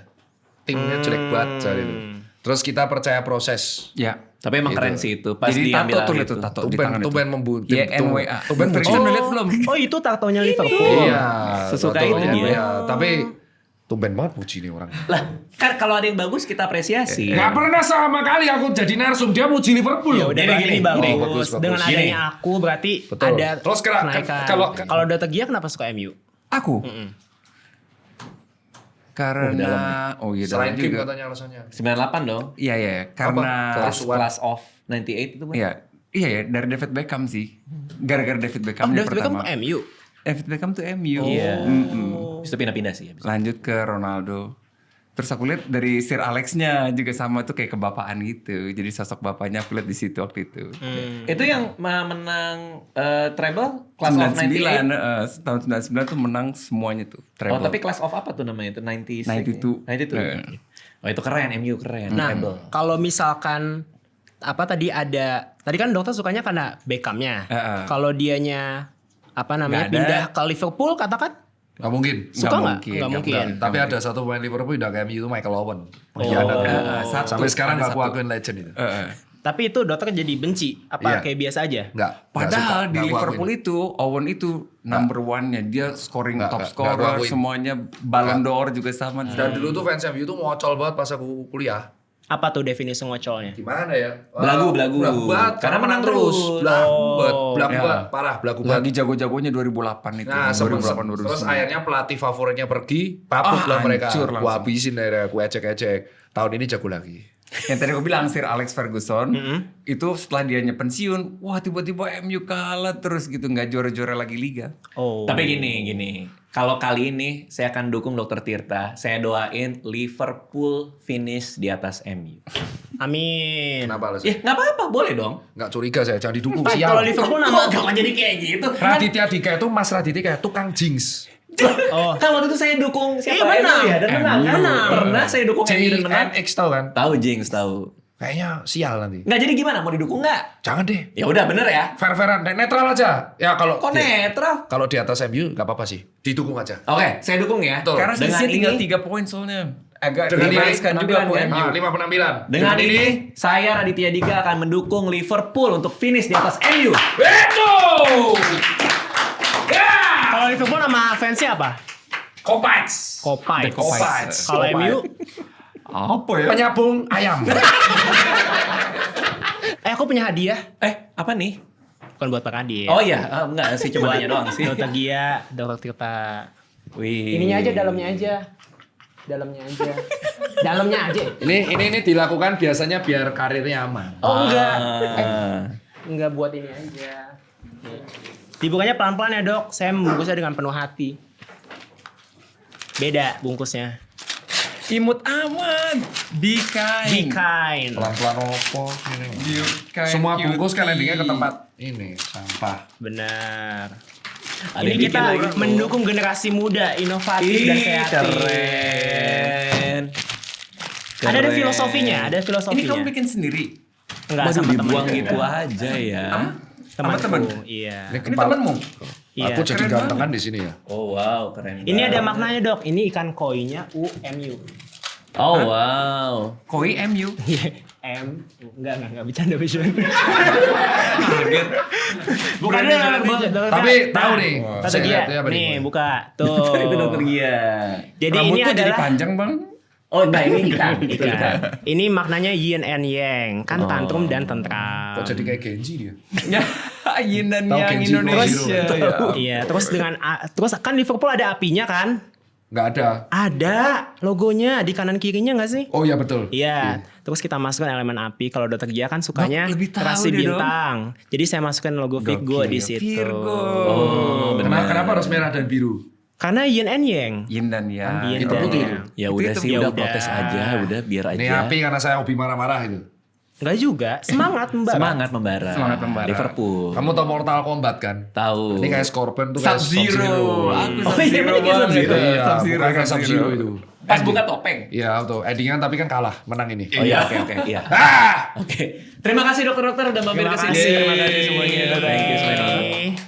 Timnya jelek banget saat itu. Terus kita percaya proses. Ya. Tapi emang Gitu. keren sih itu. Pas Jadi diambil tato tuh alih itu itu. tato di Tumben tangan itu. tumben membunuh. YNWA. Tumben Tristan udah lihat belum? Oh itu tatonya Liverpool. Iya. Sesuka tato itu dia. YNWA. Tapi tumben banget puji nih orang. Lah, kan kalau ada yang bagus kita apresiasi. Gak pernah sama kali aku jadi narsum dia muji Liverpool. Ya udah berarti ini bagus. Oh, bagus. Dengan Gini. adanya aku berarti Betul. ada Terus kenaikan. kalau Dokter Gia kenapa suka MU? Aku. Karena selain dalam Kim juga. katanya alasannya. 98 dong. Iya ya, karena Class of 98 itu kan. iya ya dari David Beckham sih. Gara-gara David Beckham David Beckham pertama. MU. David Beckham tuh MU. Iya. Mm-mm. Bisa pindah-pindah sih. Habis. Lanjut ke Ronaldo. Terus aku lihat dari Sir Alex-nya juga sama tuh kayak kebapaan gitu. Jadi sosok bapaknya aku lihat di situ waktu itu. Itu yang menang treble Class of 98. 99, tahun 99 tuh menang semuanya tuh. Oh, Treble. tapi Class of apa tuh namanya itu? 92. 92. Oh, itu keren MU keren. Nah, treble. kalau misalkan tadi kan dokter sukanya karena Beckham-nya. Kalau dianya Nggak ada. pindah ke Liverpool katakan Gak mungkin. suka nggak? mungkin, Nggak nggak mungkin. Tapi ada satu pemain Liverpool udah kayak MU itu Michael Owen. Pengkhianat ya. satu. Sampai sekarang Ada gak aku satu. akuin legend itu. Tapi itu dokter jadi benci Iya. apa kayak biasa aja? Enggak. Padahal di Liverpool itu Owen itu number one-nya. Dia scoring Nggak, top nggak scorer aku akuin. semuanya. Ballon d'Or juga sama. Dan dulu tuh fans MU tuh ngocol banget pas aku kuliah. Apa tuh definisi ngocolnya? Gimana ya? Belagu. banget. Karena menang terus. Belagu Ya. banget. Parah, belagu banget. Lagi jago-jagonya 2008 itu. Nah, 2008 terus 2009. akhirnya pelatih favoritnya pergi, papuk lah mereka. hancur Aku langsung. habisin akhirnya, aku ecek-ecek. Tahun ini jago lagi. Yang tadi aku bilang Sir Alex Ferguson itu setelah dianya pensiun, wah tiba-tiba MU kalah terus gitu, nggak juara-juara lagi liga. Oh. Tapi gini. Kalau kali ini saya akan dukung Dokter Tirta. Saya doain Liverpool finish di atas MU. Amin. Kenapa alasan? Ya nggak apa-apa, boleh dong. Nggak curiga saya, jangan didukung. Kalau Sial. Liverpool nama Kok jadi kayak gitu? Raditya Dika itu Mas Raditya kayak tukang jinx. Oh. Kan waktu itu saya dukung siapa? Iya, menang. MU ya dan menang kan? Menang. Pernah saya dukung MU dan menang. JNX tau kan? Tahu Jinx tahu. Kayaknya sial nanti. Nggak jadi gimana? Mau didukung nggak? Jangan deh. Ya udah bener ya. Fair-fairan, netral aja. Ya kalau Kok netral? kalau di atas MU nggak apa-apa sih. Didukung aja. Oke, saya dukung ya. Betul. Karena Dengan selisih tinggal ini- 3 poin soalnya. Agak Dengan dimaniskan ini juga penampilan aku kan? MU. 5 penampilan. Dengan ini, saya Raditya Dika akan mendukung Liverpool untuk finish di atas MU. Itu. Ya. Kalau Liverpool nama fansnya apa? Kopites. Kopites. Kopites. Kalau MU Apa ya? Penyambung ayam. aku punya hadiah. Apa nih? Bukan buat Pak Kadin. Oh iya, enggak sih, cuma nanya doang sih. Dokter Gia, Dokter Tirta. Wih. Ininya aja, dalamnya aja. Dalamnya aja. Dalamnya aja. Ini dilakukan biasanya biar karirnya aman. Oh enggak. Ah. Enggak buat ini aja. Dibukanya pelan-pelan ya dok. Saya membungkusnya dengan penuh hati. Beda bungkusnya. Imut aman. Be Be kind. kind. Pelan-pelan opo ini. Be kind, Semua cutie. bungkus kan endingnya ke tempat ini sampah. Benar. Ada Ini yang kita bikin lagi, mendukung generasi muda, inovatif dan kreatif. keren. Ada filosofinya, ada Ini filosofinya. kamu bikin sendiri? Enggak Waduh, sama teman dibuang juga. gitu aja ya. Sama temen? Iya. Ini temanmu? Iya. Aku jadi keren gantengan di sini ya. Oh wow, keren. Ini ada banget. maknanya dok. Ini ikan koinya UMU. Oh wow. Koi MU. M enggak bercanda. Bukan Tapi tahu nih. Kata Saya dia, lihat ya, apa nih nih? buka tuh. Itu Dokter Gia. Jadi ini Rambutku jadi adalah panjang bang. Oh enggak, ini ikan. Itu ikan. ikan. Ini maknanya yin and yang, kan tantrum dan tentram. Kok jadi kayak Genji dia? Ya, yin dan Tahu yang Kenji Indonesia. Zero. Ya. Iya, terus kan Liverpool ada apinya kan? Nggak ada. Ada logonya di kanan kirinya nggak sih? Oh iya betul. Iya, terus kita masukkan elemen api. Kalau Dokter Gia kan sukanya Dok, lebih tahu kreasi dia, Dok. bintang. Jadi saya masukkan logo Virgo di situ. Virgo. Oh, benar. Kenapa harus merah dan biru? Karena yin and yang. Yin dan yang. Yin hitam dan putih. yang. Ya Itu udah hitam. sih, Ya udah udah. protes aja, udah biar aja. Ini api karena saya hobi marah-marah itu. Enggak juga, semangat membara. Semangat membara. Semangat membara. Liverpool. Kamu tau Mortal Kombat kan? Tahu. Ini kayak Scorpion tuh kayak Sub-Zero. Aku Oh, iya, Sub-Zero bener kayak banget. Sub-Zero. Iya, Sub-Zero, bukan kayak Sub-Zero itu. Pas buka topeng. Iya tuh, endingan tapi kan kalah, menang ini. Oh iya, oke, iya. Oke. Terima kasih dokter-dokter udah mampir Terima ke sini. kasih. Terima kasih semuanya. Thank you semuanya.